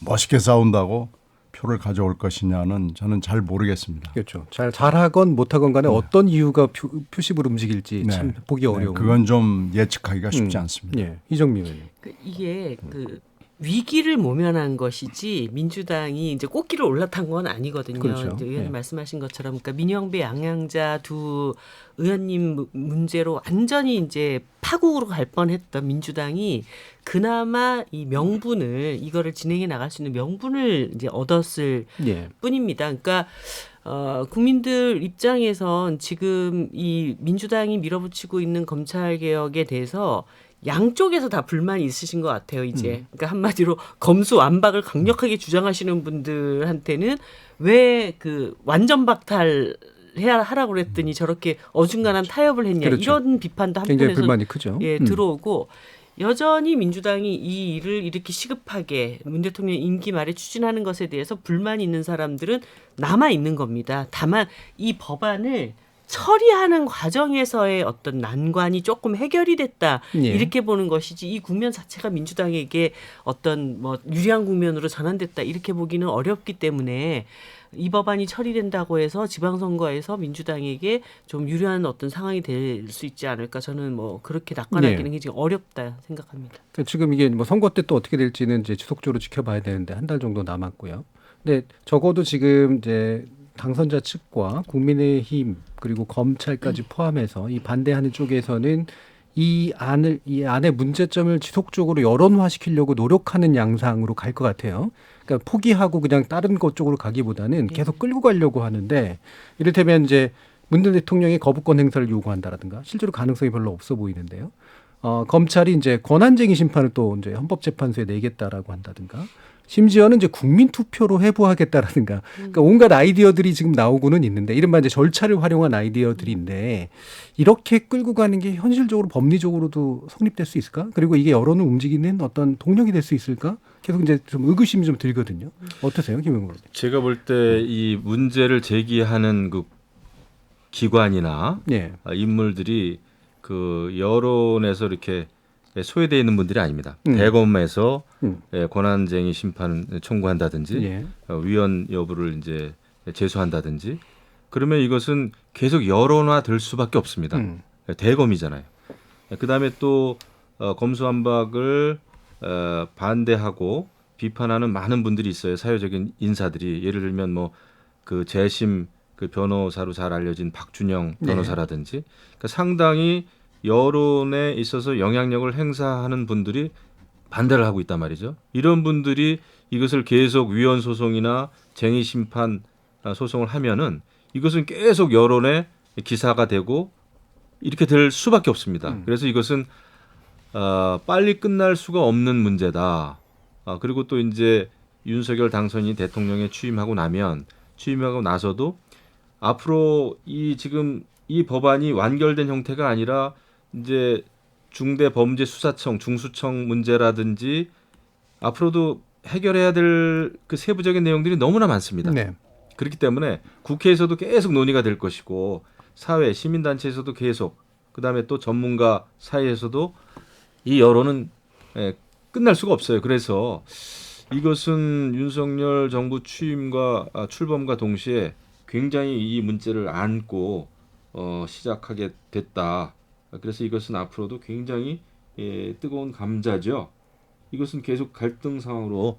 멋있게 싸운다고 표를 가져올 것이냐는 저는 잘 모르겠습니다. 그렇죠. 잘하건 못하건 간에 어떤 이유가 표심으로 움직일지 네. 참 보기 어려운. 그건 좀 예측하기가 쉽지 않습니다. 예. 이정민 의원님. 이게 위기를 모면한 것이지 민주당이 이제 꽃길을 올라탄 건 아니거든요. 그렇죠. 이제 의원님 예. 말씀하신 것처럼 그러니까 민영배 양양자 두 의원님 문제로 완전히 이제 파국으로 갈 뻔했던 민주당이 그나마 이 명분을 이거를 진행해 나갈 수 있는 명분을 이제 얻었을 예. 뿐입니다. 그러니까 국민들 입장에선 지금 이 민주당이 밀어붙이고 있는 검찰 개혁에 대해서 양쪽에서 다 불만이 있으신 것 같아요, 이제. 그러니까 한마디로 검수완박을 강력하게 주장하시는 분들한테는 왜 완전 박탈 하라고 그랬더니 저렇게 어중간한 타협을 했냐. 그렇죠. 이런 비판도 굉장히 한편에서 불만이 크죠. 들어오고 여전히 민주당이 이 일을 이렇게 시급하게 문 대통령 임기 말에 추진하는 것에 대해서 불만이 있는 사람들은 남아 있는 겁니다. 다만 이 법안을 처리하는 과정에서의 어떤 난관이 조금 해결이 됐다. 예. 이렇게 보는 것이지 이 국면 자체가 민주당에게 어떤 유리한 국면으로 전환됐다. 이렇게 보기는 어렵기 때문에 이 법안이 처리된다고 해서 지방선거에서 민주당에게 좀 유리한 어떤 상황이 될 수 있지 않을까. 저는 그렇게 낙관하기는 굉장히 어렵다 생각합니다. 그러니까 지금 이게 선거 때 또 어떻게 될지는 이제 지속적으로 지켜봐야 되는데 한 달 정도 남았고요. 근데 적어도 지금 이제 당선자 측과 국민의힘 그리고 검찰까지 포함해서 이 반대하는 쪽에서는 이 안의 문제점을 지속적으로 여론화시키려고 노력하는 양상으로 갈 것 같아요. 그러니까 포기하고 그냥 다른 것 쪽으로 가기보다는 계속 끌고 가려고 하는데 이를테면 이제 문 대통령이 거부권 행사를 요구한다라든가 실제로 가능성이 별로 없어 보이는데요. 검찰이 이제 권한쟁의 심판을 또 이제 헌법재판소에 내겠다라고 한다든가 심지어는 이제 국민투표로 회부하겠다라든가 그러니까 온갖 아이디어들이 지금 나오고는 있는데 이른바 이제 절차를 활용한 아이디어들인데 이렇게 끌고 가는 게 현실적으로 법리적으로도 성립될 수 있을까? 그리고 이게 여론을 움직이는 어떤 동력이 될 수 있을까? 계속 이제 좀 의구심이 좀 들거든요. 어떠세요, 김영걸? 제가 볼 때 이 문제를 제기하는 그 기관이나 예. 인물들이 그 여론에서 이렇게 소외되어 있는 분들이 아닙니다. 대검에서 권한쟁의 심판 청구한다든지 예. 위헌 여부를 이제 제소한다든지 그러면 이것은 계속 여론화 될 수밖에 없습니다. 대검이잖아요. 그다음에 또 검수완박을 반대하고 비판하는 많은 분들이 있어요. 사회적인 인사들이 예를 들면 그 재심 그 변호사로 잘 알려진 박준영 변호사라든지 그러니까 상당히 여론에 있어서 영향력을 행사하는 분들이 반대를 하고 있단 말이죠. 이런 분들이 이것을 계속 위헌 소송이나 쟁의 심판 소송을 하면은 이것은 계속 여론의 기사가 되고 이렇게 될 수밖에 없습니다. 그래서 이것은 빨리 끝날 수가 없는 문제다. 그리고 또 이제 윤석열 당선인이 대통령에 취임하고 나서도 앞으로 지금 이 법안이 완결된 형태가 아니라 이제 중대범죄수사청, 중수청 문제라든지 앞으로도 해결해야 될 그 세부적인 내용들이 너무나 많습니다. 네. 그렇기 때문에 국회에서도 계속 논의가 될 것이고 사회 시민단체에서도 계속 그다음에 또 전문가 사이에서도 이 여론은 끝날 수가 없어요. 그래서 이것은 윤석열 정부 취임과 출범과 동시에 굉장히 이 문제를 안고 시작하게 됐다. 그래서 이것은 앞으로도 굉장히 뜨거운 감자죠. 이것은 계속 갈등 상황으로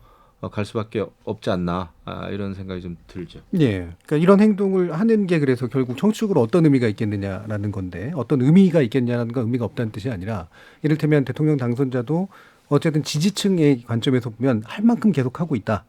갈 수밖에 없지 않나 이런 생각이 좀 들죠. 예. 그러니까 이런 행동을 하는 게 그래서 결국 정치적으로 어떤 의미가 있겠느냐라는 건데 어떤 의미가 있겠냐는 건 의미가 없다는 뜻이 아니라 이를테면 대통령 당선자도 어쨌든 지지층의 관점에서 보면 할 만큼 계속 하고 있다.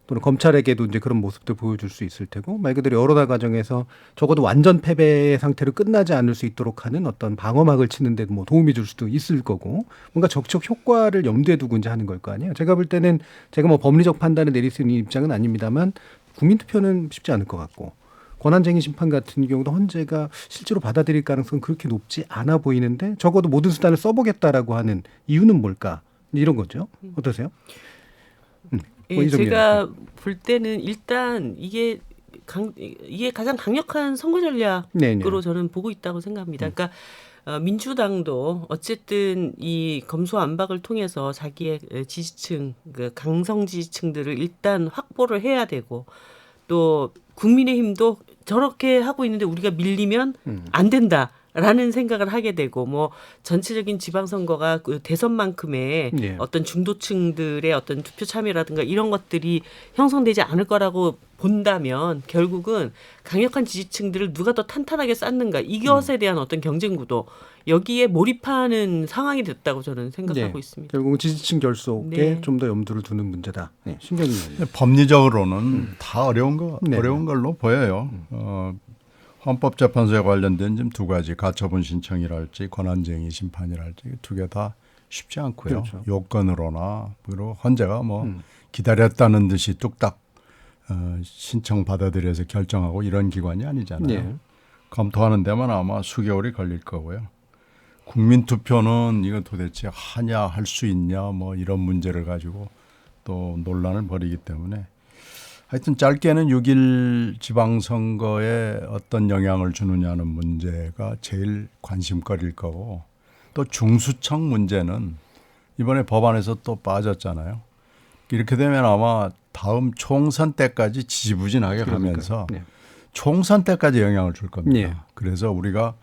또는 검찰에게도 이제 그런 모습들 보여줄 수 있을 테고 말 그대로 여론화 과정에서 적어도 완전 패배의 상태로 끝나지 않을 수 있도록 하는 어떤 방어막을 치는 데 뭐 도움이 줄 수도 있을 거고 뭔가 적극 효과를 염두에 두고 이제 하는 걸 거 아니에요. 제가 볼 때는 제가 뭐 법리적 판단을 내릴 수 있는 입장은 아닙니다만 국민투표는 쉽지 않을 것 같고 권한쟁의 심판 같은 경우도 헌재가 실제로 받아들일 가능성은 그렇게 높지 않아 보이는데 적어도 모든 수단을 써보겠다라고 하는 이유는 뭘까? 이런 거죠. 어떠세요? 예, 제가 볼 때는 일단 이게 가장 강력한 선거 전략으로 네네. 저는 보고 있다고 생각합니다. 그러니까 민주당도 어쨌든 이 검수완박을 통해서 자기의 지지층, 그 강성 지지층들을 일단 확보를 해야 되고 또 국민의힘도 저렇게 하고 있는데 우리가 밀리면 안 된다. 라는 생각을 하게 되고 뭐 전체적인 지방선거가 그 대선만큼의 네. 어떤 중도층들의 어떤 투표 참여라든가 이런 것들이 형성되지 않을 거라고 본다면 결국은 강력한 지지층들을 누가 더 탄탄하게 쌓는가 이것에 대한 어떤 경쟁 구도 여기에 몰입하는 상황이 됐다고 저는 생각하고 있습니다. 결국은 지지층 결속에 네. 좀 더 염두를 두는 문제다. 네, 신경이 법리적으로는 다 어려운 네. 걸로 보여요. 헌법재판소에 관련된 지금 두 가지 가처분 신청이랄지 권한쟁의 심판이랄지 두 개 다 쉽지 않고요. 그렇죠. 요건으로나 그리고 헌재가 뭐 기다렸다는 듯이 뚝딱 신청 받아들여서 결정하고 이런 기관이 아니잖아요. 네. 검토하는 데만 아마 수개월이 걸릴 거고요. 국민투표는 이거 도대체 하냐 할 수 있냐 뭐 이런 문제를 가지고 또 논란을 벌이기 때문에 하여튼 짧게는 6.1 지방선거에 어떤 영향을 주느냐는 문제가 제일 관심거리일 거고 또 중수청 문제는 이번에 법안에서 또 빠졌잖아요. 이렇게 되면 아마 다음 총선 때까지 지지부진하게 가면서 네. 총선 때까지 영향을 줄 겁니다. 네. 그래서 우리가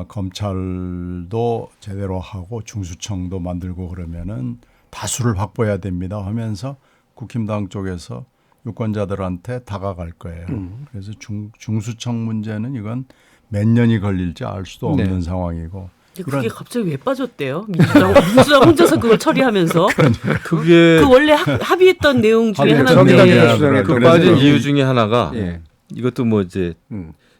검찰도 제대로 하고 중수청도 만들고 그러면은 다수를 확보해야 됩니다 하면서 국힘당 쪽에서 유권자들한테 다가갈 거예요. 그래서 중수청 문제는 이건 몇 년이 걸릴지 알 수도 없는 네. 상황이고. 근데 그게 갑자기 왜 빠졌대요? 민주당 혼자서 그걸 처리하면서 그게 그 원래 합의했던 내용 중에 합의했던 하나인데 정의당에서 주장했던 그 그래서 빠진 이유 중에 하나가 예. 이것도 뭐 이제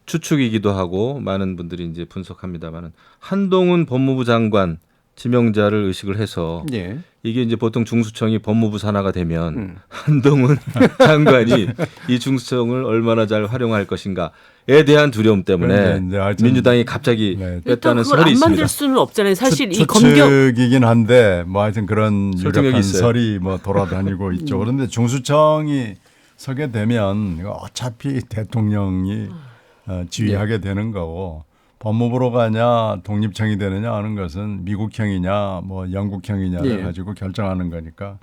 추측이기도 하고 많은 분들이 이제 분석합니다만은 한동훈 법무부 장관 지명자를 의식을 해서 예. 이게 이제 보통 중수청이 법무부 산하가 되면 한동훈 장관이 이 중수청을 얼마나 잘 활용할 것인가에 대한 두려움 때문에 이제 하여튼 민주당이 갑자기 네. 뺐다는 그걸 설이 안 있습니다. 만들 수는 없잖아요. 사실 이 검경 추측이긴 한데 뭐 하여튼 그런 설득력이 유력한 있어요. 설이 뭐 돌아다니고 있죠. 그런데 중수청이 서게 되면 이거 어차피 대통령이 지휘하게 되는 거고 법무부로 가냐 독립청이 되느냐 하는 것은 미국형이냐 뭐 영국형이냐를 예. 가지고 결정하는 거니까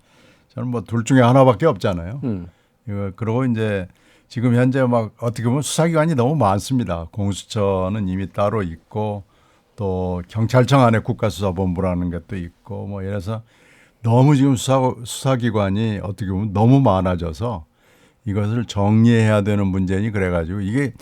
저는 뭐 둘 중에 하나밖에 없잖아요. 이거 그러고 이제 지금 현재 막 어떻게 보면 수사기관이 너무 많습니다. 공수처는 이미 따로 있고 또 경찰청 안에 국가수사본부라는 것도 있고 뭐 이래서 너무 지금 수사기관이 어떻게 보면 너무 많아져서 이것을 정리해야 되는 문제니 그래가지고 이게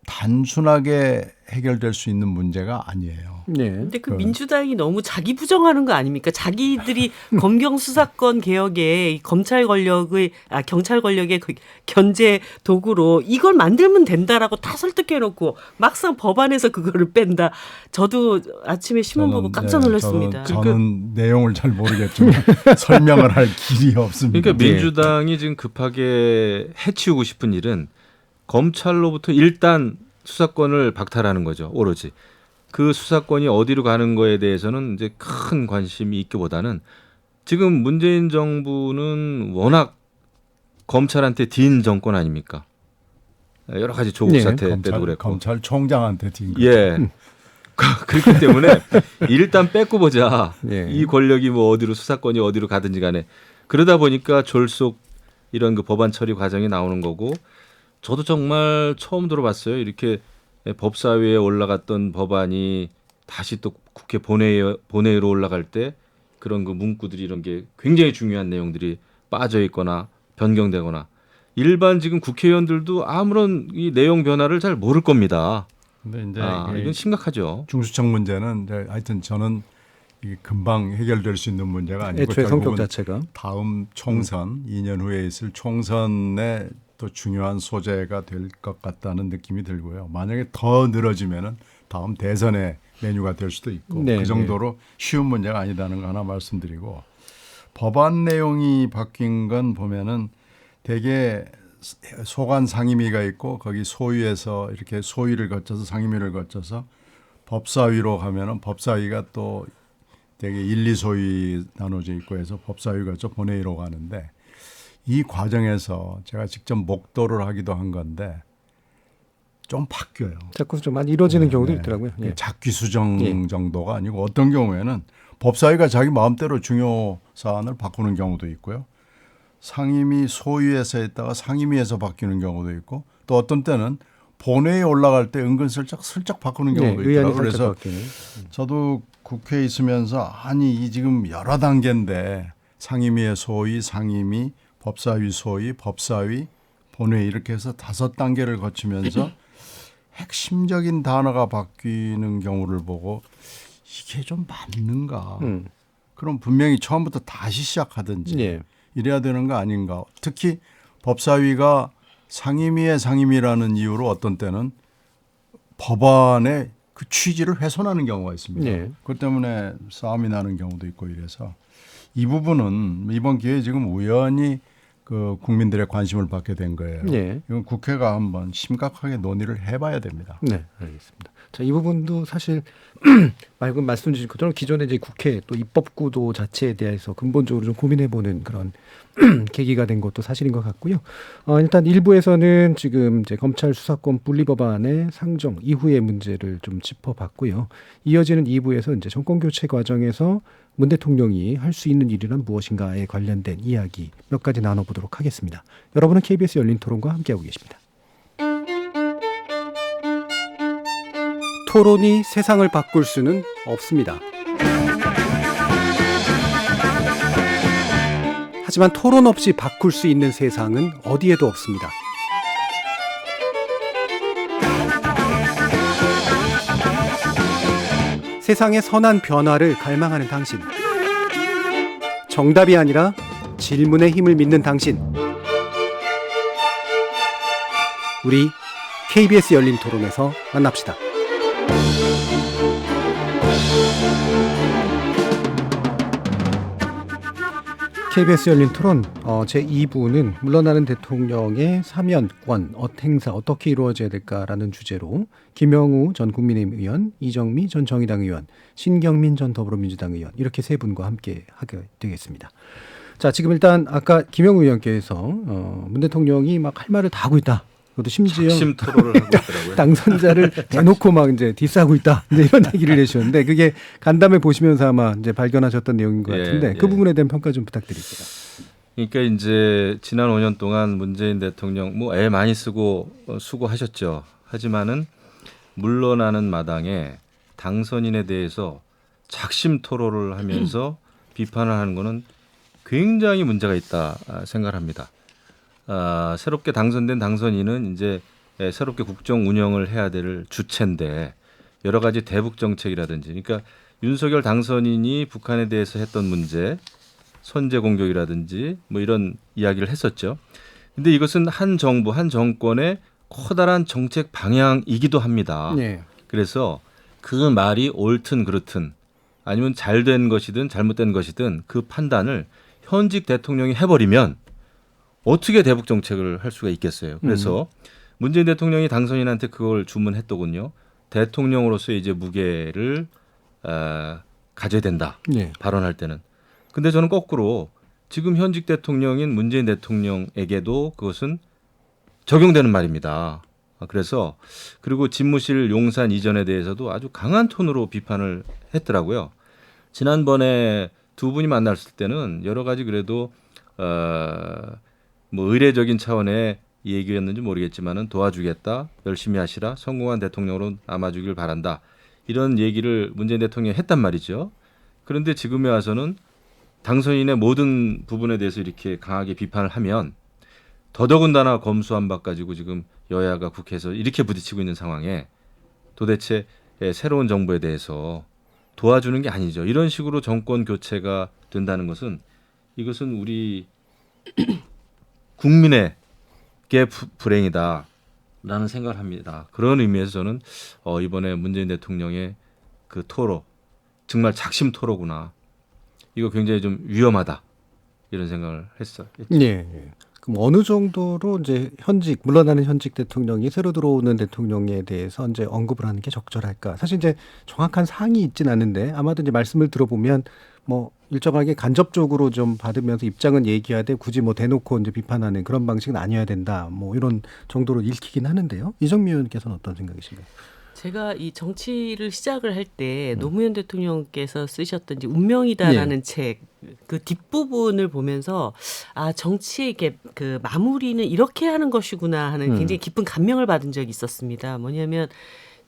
단순하게 해결될 수 있는 문제가 아니에요. 네. 근데 그 민주당이 너무 자기 부정하는 거 아닙니까? 자기들이 검경 수사권 개혁에 경찰 권력의 그 견제 도구로 이걸 만들면 된다라고 다 설득해놓고 막상 법안에서 그거를 뺀다. 저도 아침에 신문 보고 깜짝 놀랐습니다. 저는 내용을 잘 모르겠지만 설명을 할 길이 없습니다. 그러니까 민주당이 지금 급하게 해치우고 싶은 일은 검찰로부터 일단 수사권을 박탈하는 거죠. 오로지. 그 수사권이 어디로 가는 거에 대해서는 이제 큰 관심이 있기보다는 지금 문재인 정부는 워낙 검찰한테 딘 정권 아닙니까? 여러 가지 조국 네, 사태 때도 그랬고. 검찰총장한테 뛴 거죠. 예. 그렇기 때문에 일단 뺏고 보자. 예. 이 권력이 뭐 어디로 수사권이 어디로 가든지 간에 그러다 보니까 졸속 이런 그 법안 처리 과정이 나오는 거고 저도 정말 처음 들어봤어요. 이렇게 법사위에 올라갔던 법안이 다시 또 국회 본회의로 올라갈 때 그런 그 문구들이 이런 게 굉장히 중요한 내용들이 빠져 있거나 변경되거나 일반 지금 국회의원들도 아무런 이 내용 변화를 잘 모를 겁니다. 근데 이제 이건 심각하죠. 중수청 문제는 이제 하여튼 저는 이게 금방 해결될 수 있는 문제가 아니고 애초에 성격 결국은 자체가 다음 총선 2년 후에 있을 총선에 또 중요한 소재가 될 것 같다는 느낌이 들고요. 만약에 더 늘어지면은 다음 대선의 메뉴가 될 수도 있고 네, 그 정도로 쉬운 문제가 아니다는 거 하나 말씀드리고 법안 내용이 바뀐 건 보면은 대개 소관 상임위가 있고 거기 소위에서 이렇게 소위를 거쳐서 상임위를 거쳐서 법사위로 가면은 법사위가 또 되게 1, 2소위 나눠져 있고 해서 법사위가 좀 본회의로 가는데 이 과정에서 제가 직접 목도를 하기도 한 건데 좀 바뀌어요. 자꾸 좀 많이 이루어지는 네, 경우도 네. 있더라고요. 예. 작기 수정 예. 정도가 아니고 어떤 경우에는 법사위가 자기 마음대로 중요 사안을 바꾸는 경우도 있고요. 상임위 소위에서 했다가 상임위에서 바뀌는 경우도 있고 또 어떤 때는 본회의에 올라갈 때 은근슬쩍 바꾸는 경우도 의안이 있더라고요. 살짝 그래서 바뀌는. 저도 국회에 있으면서 아니 이 지금 여러 단계인데 상임위의 소위, 상임위, 법사위 소위, 법사위, 본회의 이렇게 해서 5단계를 거치면서 핵심적인 단어가 바뀌는 경우를 보고 이게 좀 맞는가? 그럼 분명히 처음부터 다시 시작하든지 예. 이래야 되는 거 아닌가? 특히 법사위가 상임위의 상임위라는 이유로 어떤 때는 법안의 그 취지를 훼손하는 경우가 있습니다. 네. 그것 때문에 싸움이 나는 경우도 있고 이래서 이 부분은 이번 기회에 지금 우연히 그 국민들의 관심을 받게 된 거예요. 네. 이건 국회가 한번 심각하게 논의를 해봐야 됩니다. 네, 알겠습니다. 자, 이 부분도 사실 방금 말씀 주신 것처럼 기존의 이제 국회 또 입법 구도 자체에 대해서 근본적으로 좀 고민해보는 그런 계기가 된 것도 사실인 것 같고요. 일단 일부에서는 지금 이제 검찰 수사권 분리 법안의 상정 이후의 문제를 좀 짚어봤고요. 이어지는 2부에서 이제 정권 교체 과정에서 문 대통령이 할 수 있는 일이란 무엇인가에 관련된 이야기 몇 가지 나눠보도록 하겠습니다. 여러분은 KBS 열린 토론과 함께하고 계십니다. 토론이 세상을 바꿀 수는 없습니다. 하지만 토론 없이 바꿀 수 있는 세상은 어디에도 없습니다. 세상의 선한 변화를 갈망하는 당신. 정답이 아니라 질문의 힘을 믿는 당신. 우리 KBS 열린 토론에서 만납시다. KBS 열린 토론 제2부는 물러나는 대통령의 사면권, 행사 어떻게 이루어져야 될까라는 주제로 김영우 전 국민의힘 의원, 이정미 전 정의당 의원, 신경민 전 더불어민주당 의원 이렇게 세 분과 함께 하게 되겠습니다. 자, 지금 일단 아까 김영우 의원께서 문 대통령이 막 할 말을 다 하고 있다. 그것도 심지어 작심 토론을 하고 있더라고요. 당선자를 대놓고 막 이제 디스하고 있다. 이제 이런 얘기를 내주셨는데 그게 간담회 보시면서 아마 이제 발견하셨던 내용인 것 같은데 그 부분에 대한 평가 좀 부탁드릴게요. 그러니까 이제 지난 5년 동안 문재인 대통령 뭐 애 많이 쓰고 수고하셨죠. 하지만은 물러나는 마당에 당선인에 대해서 작심 토론을 하면서 비판을 하는 것은 굉장히 문제가 있다 생각합니다. 새롭게 당선된 당선인은 이제 새롭게 국정 운영을 해야 될 주체인데 여러 가지 대북 정책이라든지 그러니까 윤석열 당선인이 북한에 대해서 했던 문제 선제 공격이라든지 뭐 이런 이야기를 했었죠. 근데 이것은 한 정부 한 정권의 커다란 정책 방향이기도 합니다. 네. 그래서 그 말이 옳든 그렇든 아니면 잘된 것이든 잘못된 것이든 그 판단을 현직 대통령이 해버리면 어떻게 대북 정책을 할 수가 있겠어요. 그래서 문재인 대통령이 당선인한테 그걸 주문했더군요. 대통령으로서 이제 무게를 가져야 된다. 네. 발언할 때는. 근데 저는 거꾸로 지금 현직 대통령인 문재인 대통령에게도 그것은 적용되는 말입니다. 그래서 그리고 집무실 용산 이전에 대해서도 아주 강한 톤으로 비판을 했더라고요. 지난번에 두 분이 만났을 때는 여러 가지 그래도 뭐 의례적인 차원의 얘기였는지 모르겠지만은 도와주겠다, 열심히 하시라, 성공한 대통령으로 남아주길 바란다 이런 얘기를 문재인 대통령이 했단 말이죠. 그런데 지금에 와서는 당선인의 모든 부분에 대해서 이렇게 강하게 비판을 하면 더더군다나 검수한 바 가지고 지금 여야가 국회에서 이렇게 부딪히고 있는 상황에 도대체 새로운 정부에 대해서 도와주는 게 아니죠. 이런 식으로 정권 교체가 된다는 것은 이것은 우리 국민에게 불행이다라는 생각을 합니다. 그런 의미에서 저는 이번에 문재인 대통령의 그 토로 정말 작심 토로구나. 이거 굉장히 좀 위험하다 이런 생각을 했어요. 예. 그럼 어느 정도로 이제 물러나는 현직 대통령이 새로 들어오는 대통령에 대해서 이제 언급을 하는 게 적절할까? 사실 이제 정확한 사항이 있진 않은데 아마도 이제 말씀을 들어보면 뭐 일정하게 간접적으로 좀 받으면서 입장은 얘기하되 굳이 뭐 대놓고 이제 비판하는 그런 방식은 아니어야 된다. 뭐 이런 정도로 읽히긴 하는데요. 이정미 의원께서는 어떤 생각이신가요? 제가 이 정치를 시작을 할 때 노무현 대통령께서 쓰셨던 이제 운명이다라는 책 그 뒷부분을 보면서 아 정치의 그 마무리는 이렇게 하는 것이구나 하는 굉장히 깊은 감명을 받은 적이 있었습니다. 뭐냐면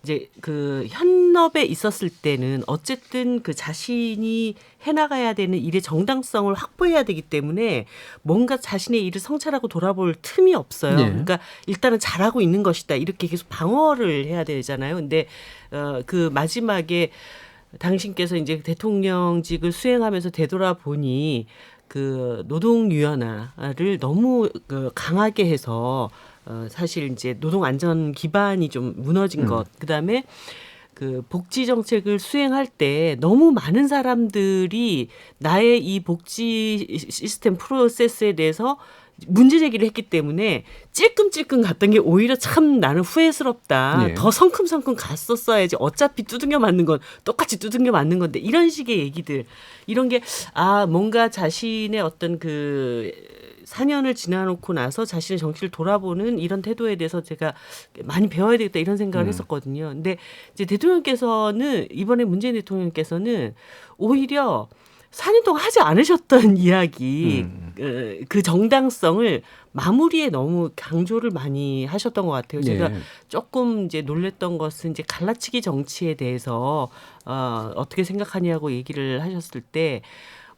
이제 그 현업에 있었을 때는 어쨌든 그 자신이 해나가야 되는 일의 정당성을 확보해야 되기 때문에 뭔가 자신의 일을 성찰하고 돌아볼 틈이 없어요. 그러니까 일단은 잘하고 있는 것이다. 이렇게 계속 방어를 해야 되잖아요. 근데 그 마지막에 당신께서 이제 대통령직을 수행하면서 되돌아보니 그 노동유연화를 너무 강하게 해서 사실 이제 노동 안전 기반이 좀 무너진 것, 그다음에 그 복지 정책을 수행할 때 너무 많은 사람들이 나의 이 복지 시스템 프로세스에 대해서 문제 제기를 했기 때문에 찔끔찔끔 갔던 게 오히려 참 나는 후회스럽다. 더 성큼성큼 갔었어야지. 어차피 두들겨 맞는 건 똑같이 두들겨 맞는 건데 이런 식의 얘기들. 이런 게 뭔가 자신의 어떤 그 4년을 지나놓고 나서 자신의 정치를 돌아보는 이런 태도에 대해서 제가 많이 배워야 되겠다 이런 생각을 했었거든요. 근데 이제 대통령께서는 이번에 문재인 대통령께서는 오히려 4년 동안 하지 않으셨던 이야기, 그 정당성을 마무리에 너무 강조를 많이 하셨던 것 같아요. 제가 조금 이제 놀랬던 것은 이제 갈라치기 정치에 대해서 어떻게 생각하냐고 얘기를 하셨을 때,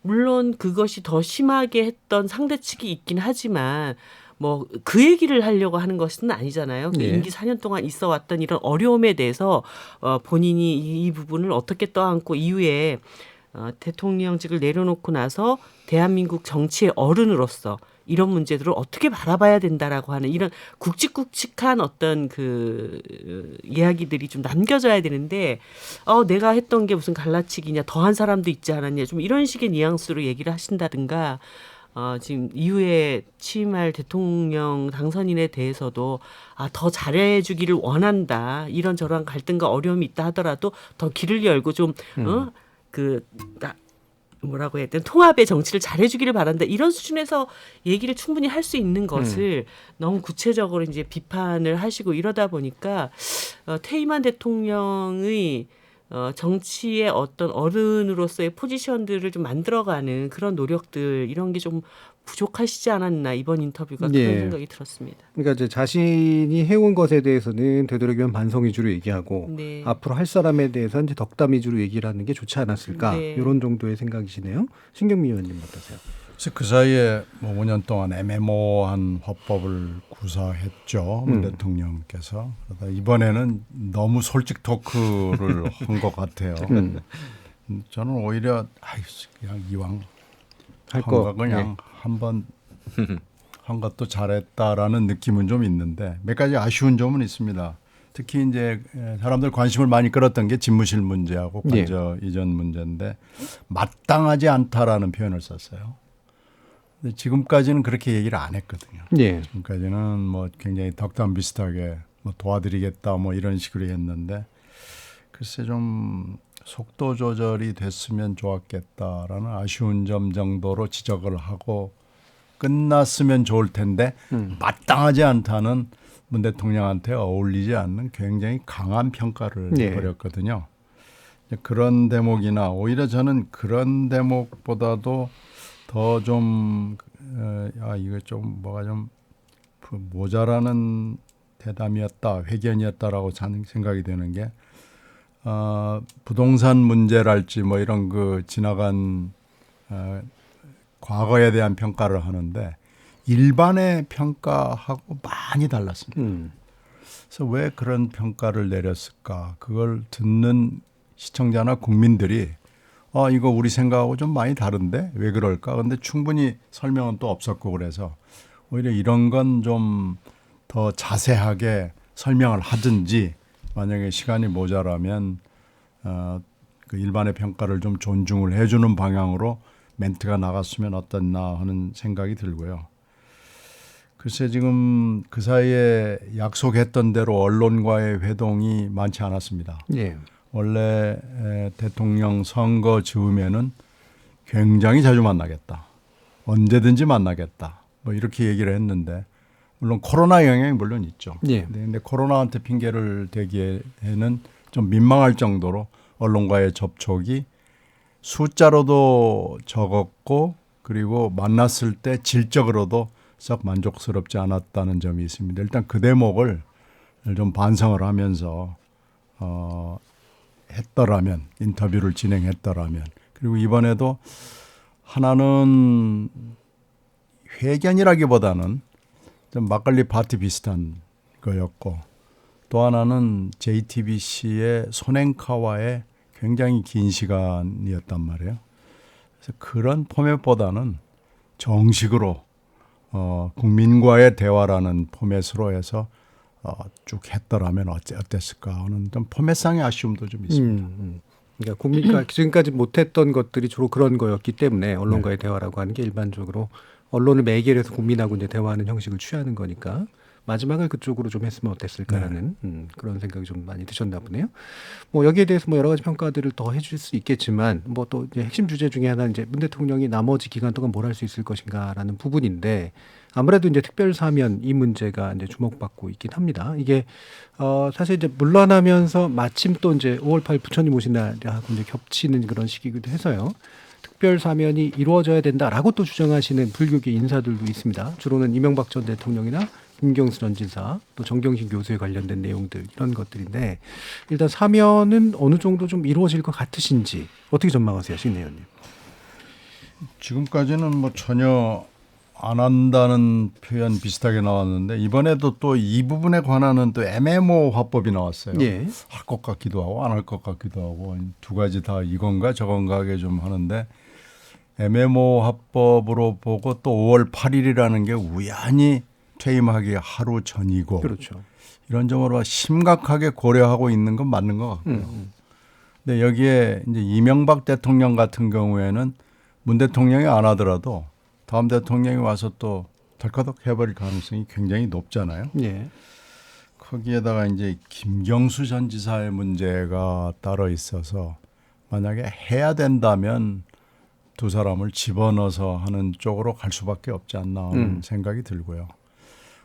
물론 그것이 더 심하게 했던 상대 측이 있긴 하지만 뭐 그 얘기를 하려고 하는 것은 아니잖아요. 그 임기 4년 동안 있어 왔던 이런 어려움에 대해서 본인이 이 부분을 어떻게 떠안고 이후에 대통령직을 내려놓고 나서 대한민국 정치의 어른으로서 이런 문제들을 어떻게 바라봐야 된다라고 하는 이런 굵직굵직한 어떤 그 이야기들이 좀 남겨져야 되는데 내가 했던 게 무슨 갈라치기냐, 더한 사람도 있지 않았냐, 좀 이런 식의 뉘앙스로 얘기를 하신다든가 지금 이후에 취임할 대통령 당선인에 대해서도 더 잘해주기를 원한다, 이런저런 갈등과 어려움이 있다 하더라도 더 길을 열고 좀 뭐라고 해야 되나, 통합의 정치를 잘해주기를 바란다, 이런 수준에서 얘기를 충분히 할 수 있는 것을 너무 구체적으로 이제 비판을 하시고 이러다 보니까 퇴임한 대통령의 정치의 어떤 어른으로서의 포지션들을 좀 만들어가는 그런 노력들, 이런 게 좀 부족하시지 않았나, 이번 인터뷰가 그런 생각이 들었습니다. 그러니까 이제 자신이 해온 것에 대해서는 되도록이면 반성 위주로 얘기하고 앞으로 할 사람에 대해서는 이제 덕담 위주로 얘기를 하는 게 좋지 않았을까, 이런 정도의 생각이시네요. 신경미 의원님 어떠세요? 그래서 그 사이에 뭐 5년 동안 애매모호한 화법을 구사했죠, 문 대통령께서. 그러다 이번에는 너무 솔직 토크를 한 것 같아요. 저는 오히려 그냥 이왕 한 거 그냥 한번 한 것도 잘했다라는 느낌은 좀 있는데 몇 가지 아쉬운 점은 있습니다. 특히 이제 사람들 관심을 많이 끌었던 게 집무실 문제하고 관저 이전 문제인데 마땅하지 않다라는 표현을 썼어요. 근데 지금까지는 그렇게 얘기를 안 했거든요. 지금까지는 뭐 굉장히 덕담 비슷하게 뭐 도와드리겠다 뭐 이런 식으로 했는데, 글쎄 좀 속도 조절이 됐으면 좋았겠다라는 아쉬운 점 정도로 지적을 하고 끝났으면 좋을 텐데 마땅하지 않다는 문 대통령한테 어울리지 않는 굉장히 강한 평가를 네. 벌였거든요. 그런 대목이나 오히려 저는 그런 대목보다도 더 좀 이거 좀 뭐가 좀 모자라는 대담이었다, 회견이었다라고 생각이 되는 게 부동산 문제랄지 뭐 이런 그 지나간 과거에 대한 평가를 하는데 일반의 평가하고 많이 달랐습니다. 그래서 왜 그런 평가를 내렸을까? 그걸 듣는 시청자나 국민들이 이거 우리 생각하고 좀 많이 다른데 왜 그럴까? 근데 충분히 설명은 또 없었고 그래서 오히려 이런 건 좀 더 자세하게 설명을 하든지 만약에 시간이 모자라면 그 일반의 평가를 좀 존중을 해주는 방향으로 멘트가 나갔으면 어떻나 하는 생각이 들고요. 글쎄 지금 그 사이에 약속했던 대로 언론과의 회동이 많지 않았습니다. 예. 원래 대통령 선거 즈음에는 굉장히 자주 만나겠다. 언제든지 만나겠다. 뭐 이렇게 얘기를 했는데 물론 코로나 영향이 물론 있죠. 예. 근데 코로나한테 핑계를 대기에는 좀 민망할 정도로 언론과의 접촉이 숫자로도 적었고 그리고 만났을 때 질적으로도 썩 만족스럽지 않았다는 점이 있습니다. 일단 그 대목을 좀 반성을 하면서 했더라면 인터뷰를 진행했더라면 그리고 이번에도 하나는 회견이라기보다는 좀 막걸리 파티 비슷한 거였고 또 하나는 JTBC의 손행카와의 굉장히 긴 시간이었단 말이에요. 그래서 그런 포맷보다는 정식으로 국민과의 대화라는 포맷으로 해서 쭉 했더라면 어땠을까 하는 좀 포맷상의 아쉬움도 좀 있습니다. 그러니까 국민과 지금까지 못했던 것들이 주로 그런 거였기 때문에 언론과의 대화라고 하는 게 일반적으로 언론을 매개로 해서 국민하고 이제 대화하는 형식을 취하는 거니까 마지막을 그쪽으로 좀 했으면 어땠을까라는 그런 생각이 좀 많이 드셨나 보네요. 뭐 여기에 대해서 뭐 여러 가지 평가들을 더 해줄 수 있겠지만 뭐 또 이제 핵심 주제 중에 하나 이제 문 대통령이 나머지 기간 동안 뭘 할 수 있을 것인가라는 부분인데 아무래도 이제 특별 사면 이 문제가 이제 주목받고 있긴 합니다. 이게 사실 이제 물러나면서 마침 또 이제 5월 8일 부처님 오신 날하고 이제 겹치는 그런 시기이기도 해서요. 특별 사면이 이루어져야 된다라고 또 주장하시는 불교계 인사들도 있습니다. 주로는 이명박 전 대통령이나 김경수 전 지사, 또 정경심 교수에 관련된 내용들 이런 것들인데 일단 사면은 어느 정도 좀 이루어질 것 같으신지 어떻게 전망하세요, 신 의원님? 지금까지는 뭐 전혀 안 한다는 표현 비슷하게 나왔는데 이번에도 또 이 부분에 관한은 또 애매모 화법이 나왔어요. 예. 할 것 같기도 하고 안 할 것 같기도 하고 두 가지 다 이건가 저건가 하게 좀 하는데 애매모 화법으로 보고 또 5월 8일이라는 게 우연히 퇴임하기 하루 전이고 그렇죠. 이런 점으로 심각하게 고려하고 있는 건 맞는 것 같고요. 근데 여기에 이제 이명박 대통령 같은 경우에는 문 대통령이 안 하더라도 다음 대통령이 와서 또 덜커덕 해버릴 가능성이 굉장히 높잖아요. 예. 거기에다가 이제 김경수 전 지사의 문제가 따로 있어서 만약에 해야 된다면 두 사람을 집어넣어서 하는 쪽으로 갈 수밖에 없지 않나 하는 생각이 들고요.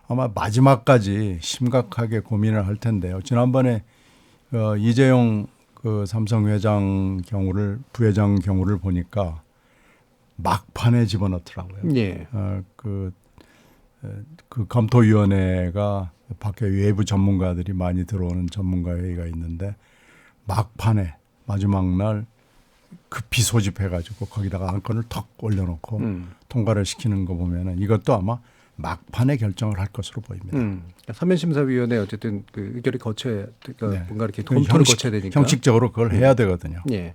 아마 마지막까지 심각하게 고민을 할 텐데요. 지난번에 이재용 그 삼성 회장 경우를 부회장 경우를 보니까 막판에 집어넣더라고요. 예. 그 검토위원회가 밖에 외부 전문가들이 많이 들어오는 전문가 회의가 있는데 막판에 마지막 날 급히 소집해가지고 거기다가 안건을 턱 올려놓고 통과를 시키는 거 보면은 이것도 아마 막판에 결정을 할 것으로 보입니다. 사면심사위원회 어쨌든 그 의결이 거쳐야 네. 뭔가 이렇게 검토를 거쳐야 되니까 형식적으로 그걸 해야 되거든요. 예.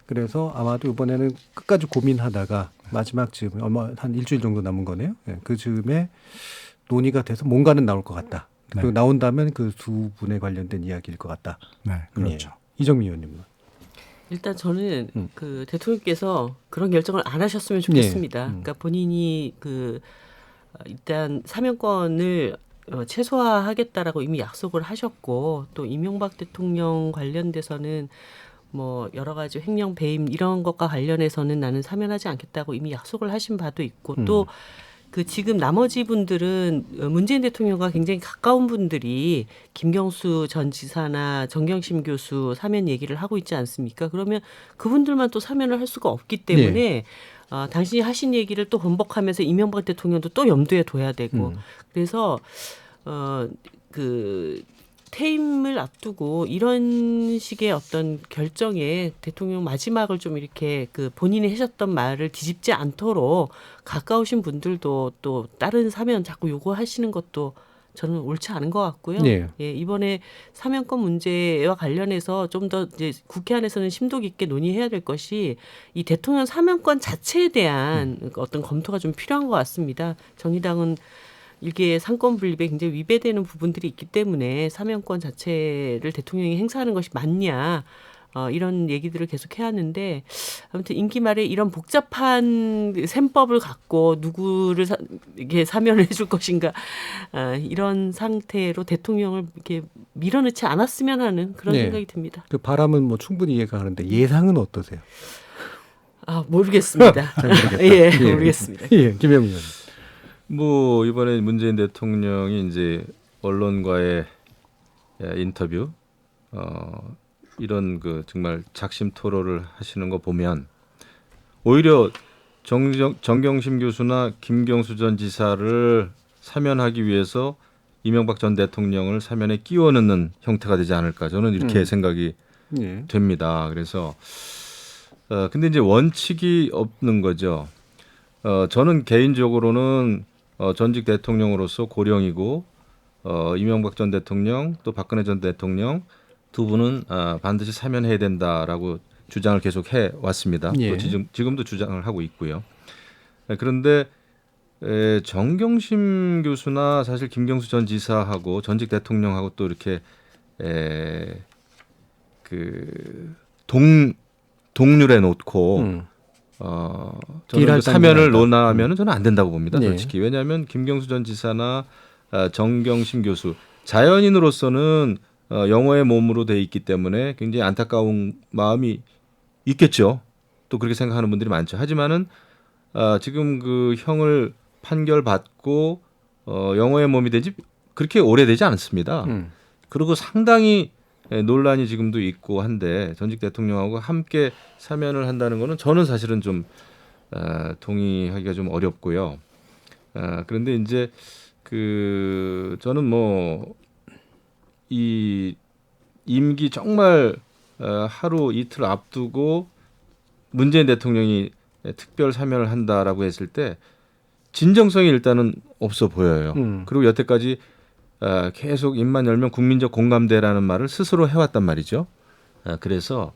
그래서 아마도 이번에는 끝까지 고민하다가 마지막 즈음에 한 일주일 정도 남은 거네요. 예. 그 즈음에 논의가 돼서 뭔가는 나올 것 같다. 그리고 네. 나온다면 그 두 분에 관련된 이야기일 것 같다. 네, 그렇죠. 예. 이정미 의원님은. 일단 저는 그 대통령께서 그런 결정을 안 하셨으면 좋겠습니다. 그러니까 본인이 그 일단 사면권을 최소화하겠다라고 이미 약속을 하셨고 또 이명박 대통령 관련돼서는 뭐 여러 가지 횡령 배임 이런 것과 관련해서는 나는 사면하지 않겠다고 이미 약속을 하신 바도 있고 또 그 지금 나머지 분들은 문재인 대통령과 굉장히 가까운 분들이 김경수 전 지사나 정경심 교수 사면 얘기를 하고 있지 않습니까? 그러면 그분들만 또 사면을 할 수가 없기 때문에 당신이 하신 얘기를 또 번복하면서 이명박 대통령도 또 염두에 둬야 되고 그래서 그 퇴임을 앞두고 이런 식의 어떤 결정에 대통령 마지막을 좀 이렇게 그 본인이 하셨던 말을 뒤집지 않도록 가까우신 분들도 또 다른 사면 자꾸 요구하시는 것도 저는 옳지 않은 것 같고요. 네. 예, 이번에 사면권 문제와 관련해서 좀 더 이제 국회 안에서는 심도 깊게 논의해야 될 것이 이 대통령 사면권 자체에 대한 어떤 검토가 좀 필요한 것 같습니다. 정의당은 이게 상권 분립에 굉장히 위배되는 부분들이 있기 때문에 사면권 자체를 대통령이 행사하는 것이 맞냐 이런 얘기들을 계속 해왔는데 아무튼 임기 말에 이런 복잡한 셈법을 갖고 누구를 이렇게 사면을 해줄 것인가 이런 상태로 대통령을 이렇게 밀어넣지 않았으면 하는 그런 네. 생각이 듭니다. 그 바람은 뭐 충분히 이해가 가는데 예상은 어떠세요? 모르겠습니다. 잘 모르겠다. 예, 모르겠습니다. 예, 김영민 의원. 뭐 이번에 문재인 대통령이 이제 언론과의 인터뷰 이런 그 정말 작심 토로를 하시는 거 보면 오히려 정경심 교수나 김경수 전 지사를 사면하기 위해서 이명박 전 대통령을 사면에 끼워 넣는 형태가 되지 않을까 저는 이렇게 생각이 예. 됩니다. 그래서 근데 이제 원칙이 없는 거죠. 저는 개인적으로는 전직 대통령으로서 고령이고 이명박 전 대통령 또 박근혜 전 대통령 두 분은 반드시 사면해야 된다라고 주장을 계속 해 왔습니다. 예. 또 지금도 주장을 하고 있고요. 그런데 정경심 교수나 사실 김경수 전 지사하고 전직 대통령하고 또 이렇게 그 동률에 놓고 저는 사면을 논하면은 저는 안 된다고 봅니다. 솔직히. 왜냐하면 김경수 전 지사나 정경심 교수 자연인으로서는 영어의 몸으로 돼 있기 때문에 굉장히 안타까운 마음이 있겠죠. 또 그렇게 생각하는 분들이 많죠. 하지만은 지금 그 형을 판결받고 영어의 몸이 되지 그렇게 오래되지 않습니다. 그리고 상당히 논란이 지금도 있고 한데 전직 대통령하고 함께 사면을 한다는 거는 저는 사실은 좀 동의하기가 좀 어렵고요. 그런데 이제 그 저는 뭐 이 임기 정말 하루 이틀 앞두고 문재인 대통령이 특별 사면을 한다라고 했을 때 진정성이 일단은 없어 보여요. 그리고 여태까지 계속 입만 열면 국민적 공감대라는 말을 스스로 해왔단 말이죠. 그래서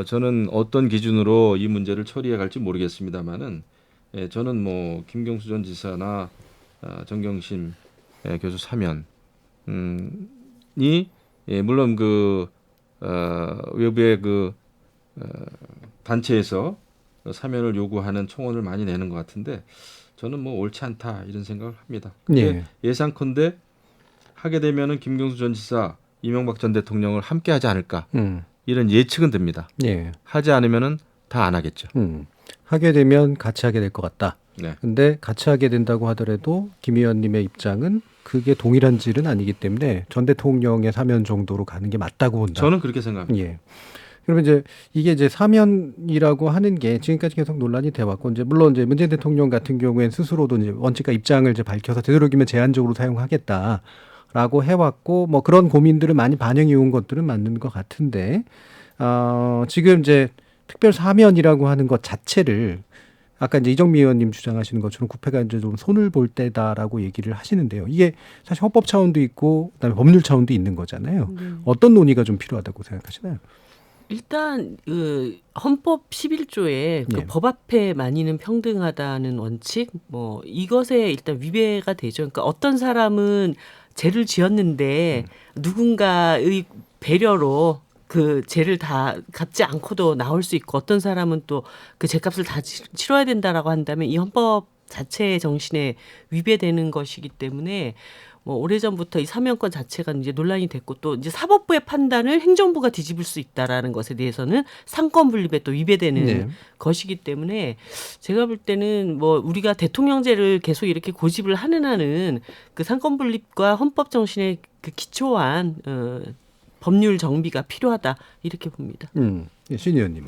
저는 어떤 기준으로 이 문제를 처리해 갈지 모르겠습니다만은 저는 뭐 김경수 전 지사나 정경심 교수 사면이 물론 그 외부의 그 단체에서 사면을 요구하는 청원을 많이 내는 것 같은데 저는 뭐 옳지 않다 이런 생각을 합니다. 근데 예상컨대 하게 되면은 김경수 전 지사, 이명박 전 대통령을 함께 하지 않을까 이런 예측은 듭니다. 하지 않으면은 다 안 하겠죠. 하게 되면 같이 하게 될 것 같다. 네. 근데 같이 하게 된다고 하더라도 김 의원님의 입장은 그게 동일한 질은 아니기 때문에 전 대통령의 사면 정도로 가는 게 맞다고 본다. 저는 그렇게 생각합니다. 예. 그러면 이제 이게 이제 사면이라고 하는 게 지금까지 계속 논란이 돼 왔고 이제 물론 이제 문재인 대통령 같은 경우에는 스스로도 이제 원칙과 입장을 이제 밝혀서 되도록이면 제한적으로 사용하겠다라고 해왔고 뭐 그런 고민들은 많이 반영이 온 것들은 맞는 것 같은데 지금 이제 특별 사면이라고 하는 것 자체를 아까 이제 이정미 의원님 주장하시는 것처럼 국회가 이제 좀 손을 볼 때다라고 얘기를 하시는데요. 이게 사실 헌법 차원도 있고 그다음에 법률 차원도 있는 거잖아요. 어떤 논의가 좀 필요하다고 생각하시나요? 일단 그 헌법 11조에 그 법 앞에 만인은 평등하다는 원칙 뭐 이것에 일단 위배가 되죠. 그러니까 어떤 사람은 죄를 지었는데 누군가의 배려로 그 죄를 다 갚지 않고도 나올 수 있고 어떤 사람은 또 그 죄값을 다 치러야 된다라고 한다면 이 헌법 자체의 정신에 위배되는 것이기 때문에 뭐 오래전부터 이 사면권 자체가 이제 논란이 됐고 또 이제 사법부의 판단을 행정부가 뒤집을 수 있다라는 것에 대해서는 상권 분립에 또 위배되는 네. 것이기 때문에 제가 볼 때는 뭐 우리가 대통령제를 계속 이렇게 고집을 하는 한은 그 상권 분립과 헌법 정신의 그 기초한 법률 정비가 필요하다 이렇게 봅니다. 예, 신 의원님.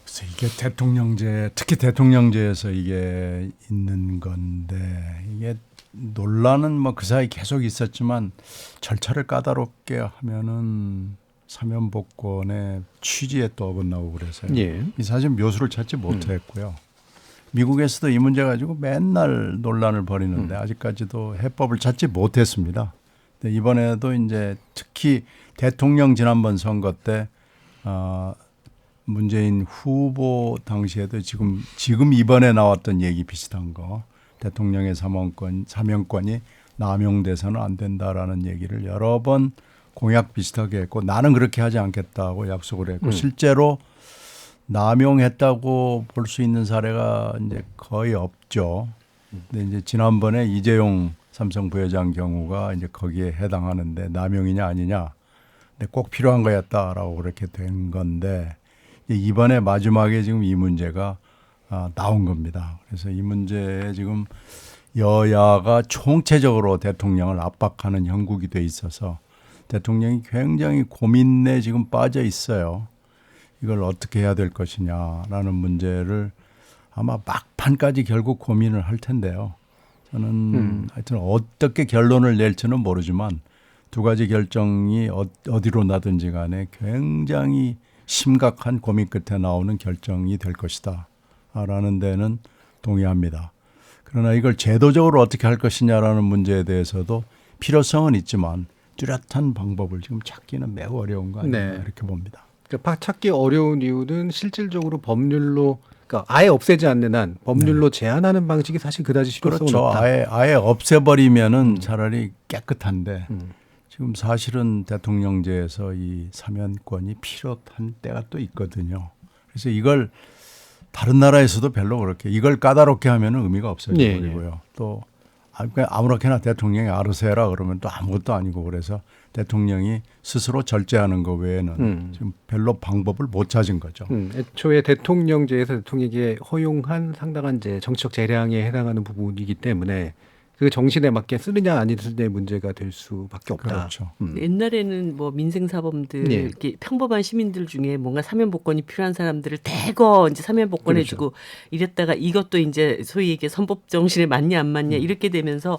그래서 이게 대통령제, 특히 대통령제에서 이게 있는 건데 이게 논란은 뭐 그 사이 계속 있었지만 절차를 까다롭게 하면은 사면복권의 취지에 또 어긋나고 그래서요. 예. 이 사실 묘수를 찾지 못했고요. 미국에서도 이 문제 가지고 맨날 논란을 벌이는데 아직까지도 해법을 찾지 못했습니다. 근데 이번에도 이제 특히 대통령 지난번 선거 때 문재인 후보 당시에도 지금 이번에 나왔던 얘기 비슷한 거 대통령의 사면권이 남용돼서는 안 된다라는 얘기를 여러 번 공약 비슷하게 했고 나는 그렇게 하지 않겠다고 약속을 했고 실제로 남용했다고 볼 수 있는 사례가 이제 거의 없죠. 근데 이제 지난번에 이재용 삼성 부회장 경우가 이제 거기에 해당하는데 남용이냐 아니냐. 근데 꼭 필요한 거였다라고 그렇게 된 건데 이번에 마지막에 지금 이 문제가 나온 겁니다. 그래서 이 문제에 지금 여야가 총체적으로 대통령을 압박하는 형국이 돼 있어서 대통령이 굉장히 고민에 지금 빠져 있어요. 이걸 어떻게 해야 될 것이냐라는 문제를 아마 막판까지 결국 고민을 할 텐데요. 저는 하여튼 어떻게 결론을 낼지는 모르지만 두 가지 결정이 어디로 나든지 간에 굉장히 심각한 고민 끝에 나오는 결정이 될 것이다 라는 데는 동의합니다. 그러나 이걸 제도적으로 어떻게 할 것이냐라는 문제에 대해서도 필요성은 있지만 뚜렷한 방법을 지금 찾기는 매우 어려운 거 아닌가 네. 이렇게 봅니다. 그러니까 찾기 어려운 이유는 실질적으로 법률로 그러니까 아예 없애지 않는 한 법률로 제한하는 방식이 사실 그다지 실효성은 그렇죠. 없다. 아예 없애버리면은 차라리 깨끗한데 지금 사실은 대통령제에서 이 사면권이 필요한 때가 또 있거든요. 그래서 이걸 다른 나라에서도 별로 그렇게 이걸 까다롭게 하면은 의미가 없어져 네, 버리고요. 또 아무렇게나 대통령이 알아서 해라 그러면 또 아무것도 아니고 그래서 대통령이 스스로 절제하는 것 외에는 지금 별로 방법을 못 찾은 거죠. 애초에 대통령제에서 대통령에게 허용한 상당한 이제 정치적 재량에 해당하는 부분이기 때문에 그 정신에 맞게 쓰느냐 안 쓰느냐의 문제가 될 수밖에 없다. 그렇죠. 옛날에는 뭐 민생사범들 네. 이렇게 평범한 시민들 중에 뭔가 사면복권이 필요한 사람들을 대거 이제 사면복권해주고 이랬다가 이것도 이제 소위 이게 선법 정신에 맞냐 안 맞냐 이렇게 되면서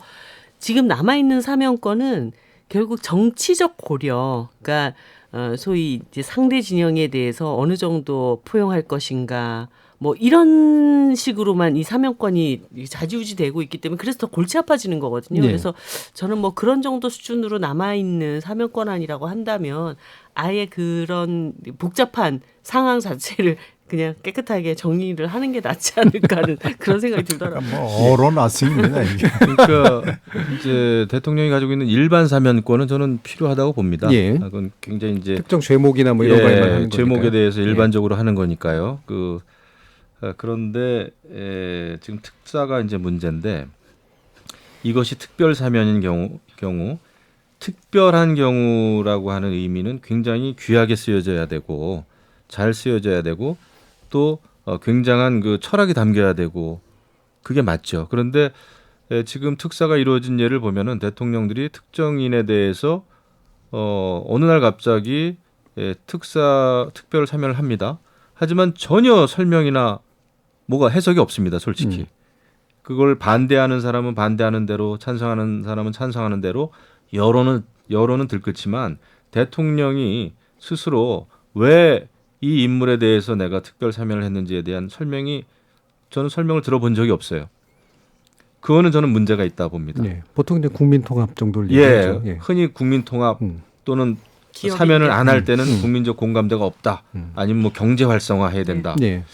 지금 남아 있는 사면권은 결국 정치적 고려, 그러니까 소위 이제 상대 진영에 대해서 어느 정도 포용할 것인가. 뭐 이런 식으로만 이 사면권이 좌지우지되고 있기 때문에 그래서 더 골치 아파지는 거거든요. 네. 그래서 저는 뭐 그런 정도 수준으로 남아있는 사면권안이라고 한다면 아예 그런 복잡한 상황 자체를 그냥 깨끗하게 정리를 하는 게 낫지 않을까 하는 그런 생각이 들더라고요. 뭐 어로놨습니다 이게. 그러니까 이제 대통령이 가지고 있는 일반 사면권은 저는 필요하다고 봅니다. 예. 그건 굉장히 이제 특정 죄목이나 뭐 이런 거에만 하는 거니까요. 제목에 대해서 예. 일반적으로 하는 거니까요. 그런데 지금 특사가 이제 문제인데 이것이 특별 사면인 경우 특별한 경우라고 하는 의미는 굉장히 귀하게 쓰여져야 되고 잘 쓰여져야 되고 또 굉장한 그 철학이 담겨야 되고 그게 맞죠. 그런데 지금 특사가 이루어진 예를 보면은 대통령들이 특정인에 대해서 어느 날 갑자기 특별 사면을 합니다. 하지만 전혀 설명이나 뭐가 해석이 없습니다. 솔직히. 그걸 반대하는 사람은 반대하는 대로 찬성하는 사람은 찬성하는 대로 여론은 들끓지만 대통령이 스스로 왜 이 인물에 대해서 내가 특별 사면을 했는지에 대한 저는 설명을 들어본 적이 없어요. 그거는 저는 문제가 있다 봅니다. 네. 보통 이제 국민통합 정도를 예, 얘기하죠. 예. 흔히 국민통합 또는 기업인데. 사면을 안 할 때는 국민적 공감대가 없다. 아니면 뭐 경제 활성화 해야 된다. 네.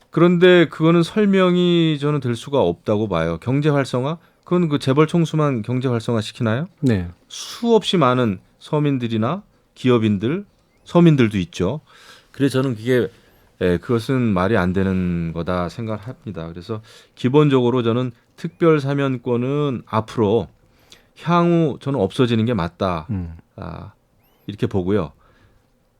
그런데 그거는 설명이 저는 될 수가 없다고 봐요. 경제 활성화? 그건 그 재벌 총수만 경제 활성화 시키나요? 네. 수없이 많은 서민들이나 기업인들, 서민들도 있죠. 그래서 저는 그것은 말이 안 되는 거다 생각합니다. 그래서 기본적으로 저는 특별 사면권은 앞으로 향후 저는 없어지는 게 맞다. 이렇게 보고요.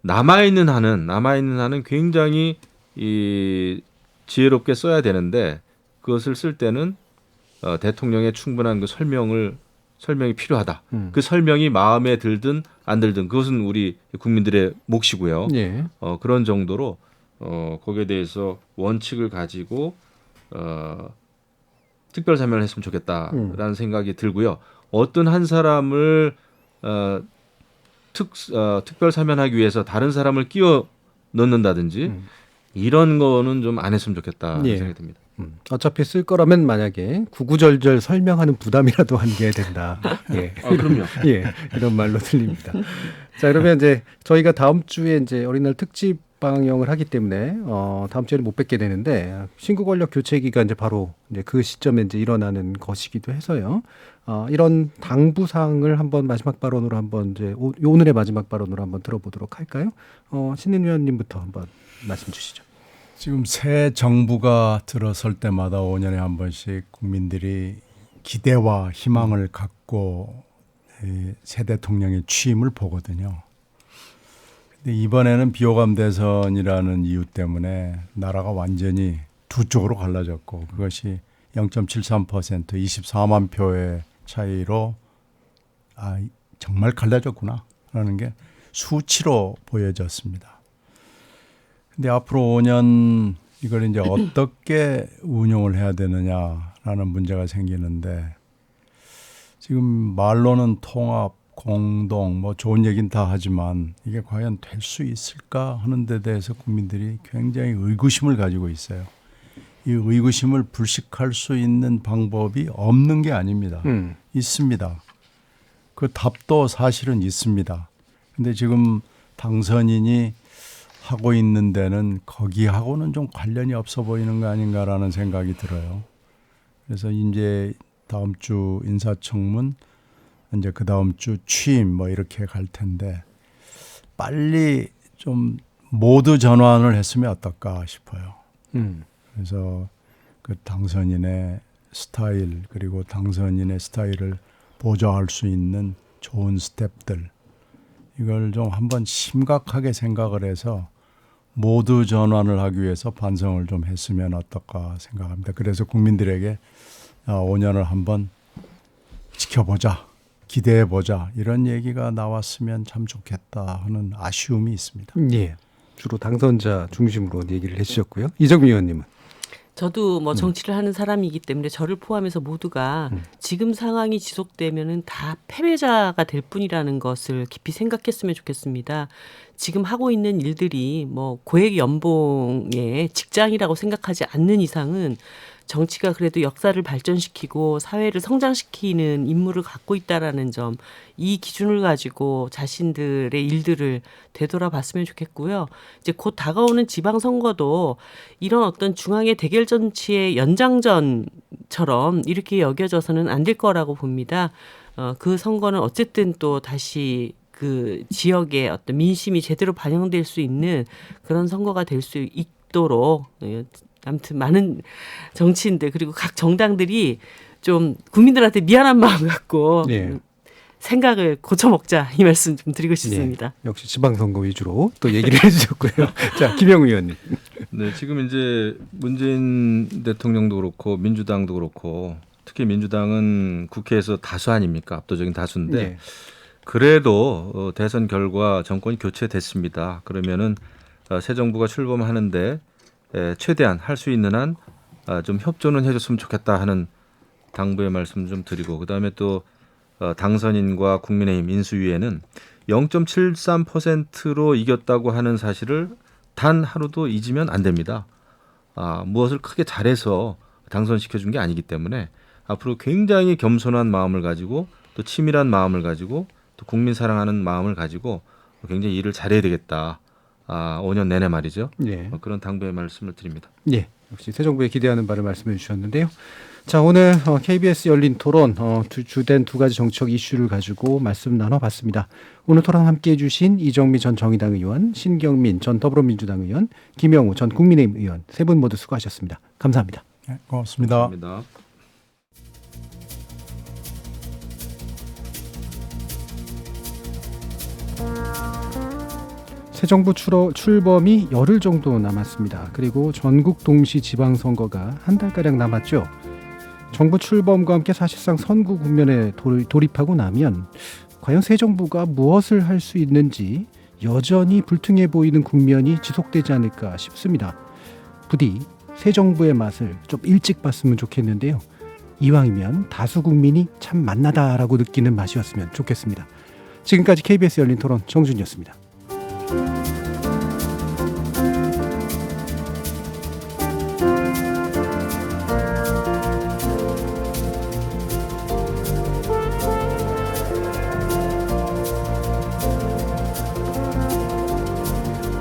남아있는 한은 굉장히 이 지혜롭게 써야 되는데 그것을 쓸 때는 대통령의 충분한 그 설명이 필요하다. 그 설명이 마음에 들든 안 들든 그것은 우리 국민들의 몫이고요. 예. 그런 정도로 거기에 대해서 원칙을 가지고 특별 사면을 했으면 좋겠다라는 생각이 들고요. 어떤 한 사람을 특별 사면하기 위해서 다른 사람을 끼워 넣는다든지 이런 거는 좀 안 했으면 좋겠다 예. 생각이 듭니다. 어차피 쓸 거라면 만약에 구구절절 설명하는 부담이라도 한게 된다. 예. 그럼요. 예. 이런 말로 들립니다. 자, 그러면 이제 저희가 다음 주에 이제 어린이날 특집 방영을 하기 때문에 다음 주에는 못 뵙게 되는데 신구 권력 교체기가 이제 바로 이제 그 시점에 이제 일어나는 것이기도 해서요. 이런 당부사항을 한번 마지막 발언으로 한번 이제 오늘의 마지막 발언으로 한번 들어보도록 할까요? 신인 위원님부터 한번 말씀 주시죠. 지금 새 정부가 들어설 때마다 5년에 한 번씩 국민들이 기대와 희망을 갖고 새 대통령의 취임을 보거든요. 근데 이번에는 비호감 대선이라는 이유 때문에 나라가 완전히 두 쪽으로 갈라졌고 그것이 0.73% 24만 표의 차이로 정말 갈라졌구나라는 게 수치로 보여졌습니다. 근데 앞으로 5년 이걸 이제 어떻게 운용을 해야 되느냐라는 문제가 생기는데 지금 말로는 통합, 공동, 뭐 좋은 얘기는 다 하지만 이게 과연 될 수 있을까 하는 데 대해서 국민들이 굉장히 의구심을 가지고 있어요. 이 의구심을 불식할 수 있는 방법이 없는 게 아닙니다. 있습니다. 그 답도 사실은 있습니다. 근데 지금 당선인이 하고 있는 데는 거기하고는 좀 관련이 없어 보이는 거 아닌가라는 생각이 들어요. 그래서 이제 다음 주 인사청문, 이제 그 다음 주 취임 뭐 이렇게 갈 텐데 빨리 좀 모두 전환을 했으면 어떨까 싶어요. 그래서 그 당선인의 스타일 그리고 당선인의 스타일을 보좌할 수 있는 좋은 스텝들 이걸 좀 한번 심각하게 생각을 해서 모두 전환을 하기 위해서 반성을 좀 했으면 어떨까 생각합니다. 그래서 국민들에게 5년을 한번 지켜보자, 기대해보자 이런 얘기가 나왔으면 참 좋겠다 하는 아쉬움이 있습니다. 예. 주로 당선자 중심으로 얘기를 해주셨고요. 이정미 의원님은? 저도 뭐 정치를 하는 사람이기 때문에 저를 포함해서 모두가 지금 상황이 지속되면은 다 패배자가 될 뿐이라는 것을 깊이 생각했으면 좋겠습니다. 지금 하고 있는 일들이 뭐 고액 연봉의 직장이라고 생각하지 않는 이상은 정치가 그래도 역사를 발전시키고 사회를 성장시키는 임무를 갖고 있다라는 점, 이 기준을 가지고 자신들의 일들을 되돌아봤으면 좋겠고요. 이제 곧 다가오는 지방선거도 이런 어떤 중앙의 대결 정치의 연장전처럼 이렇게 여겨져서는 안 될 거라고 봅니다. 그 선거는 어쨌든 또 다시 그 지역의 어떤 민심이 제대로 반영될 수 있는 그런 선거가 될 수 있도록 아무튼 많은 정치인들 그리고 각 정당들이 좀 국민들한테 미안한 마음 갖고 생각을 고쳐먹자 이 말씀 좀 드리고 싶습니다. 역시 지방선거 위주로 또 얘기를 해주셨고요. 자, 김영우 의원님. 네, 지금 이제 문재인 대통령도 그렇고 민주당도 그렇고 특히 민주당은 국회에서 다수 아닙니까? 압도적인 다수인데 그래도 대선 결과 정권이 교체됐습니다. 그러면은 새 정부가 출범하는데 최대한 할 수 있는 한 좀 협조는 해줬으면 좋겠다 하는 당부의 말씀 좀 드리고 그다음에 또 당선인과 국민의힘 인수위에는 0.73%로 이겼다고 하는 사실을 단 하루도 잊으면 안 됩니다. 무엇을 크게 잘해서 당선시켜준 게 아니기 때문에 앞으로 굉장히 겸손한 마음을 가지고 또 치밀한 마음을 가지고 또 국민 사랑하는 마음을 가지고 굉장히 일을 잘해야 되겠다. 5년 내내 말이죠. 그런 당부의 말씀을 드립니다. 예, 역시 새 정부에 기대하는 바를 말씀해 주셨는데요. 자, 오늘 KBS 열린 토론 주된 두 가지 정치적 이슈를 가지고 말씀 나눠봤습니다. 오늘 토론 함께해 주신 이정미 전 정의당 의원, 신경민 전 더불어민주당 의원, 김영우 전 국민의힘 의원 세 분 모두 수고하셨습니다. 감사합니다. 네, 고맙습니다. 감사합니다. 새 정부 출범이 열흘 정도 남았습니다. 그리고 전국 동시 지방선거가 한 달가량 남았죠. 정부 출범과 함께 사실상 선거 국면에 돌입하고 나면 과연 새 정부가 무엇을 할 수 있는지 여전히 불투명해 보이는 국면이 지속되지 않을까 싶습니다. 부디 새 정부의 맛을 좀 일찍 봤으면 좋겠는데요. 이왕이면 다수 국민이 참 맛나다라고 느끼는 맛이었으면 좋겠습니다. 지금까지 KBS 열린 토론 정준이었습니다.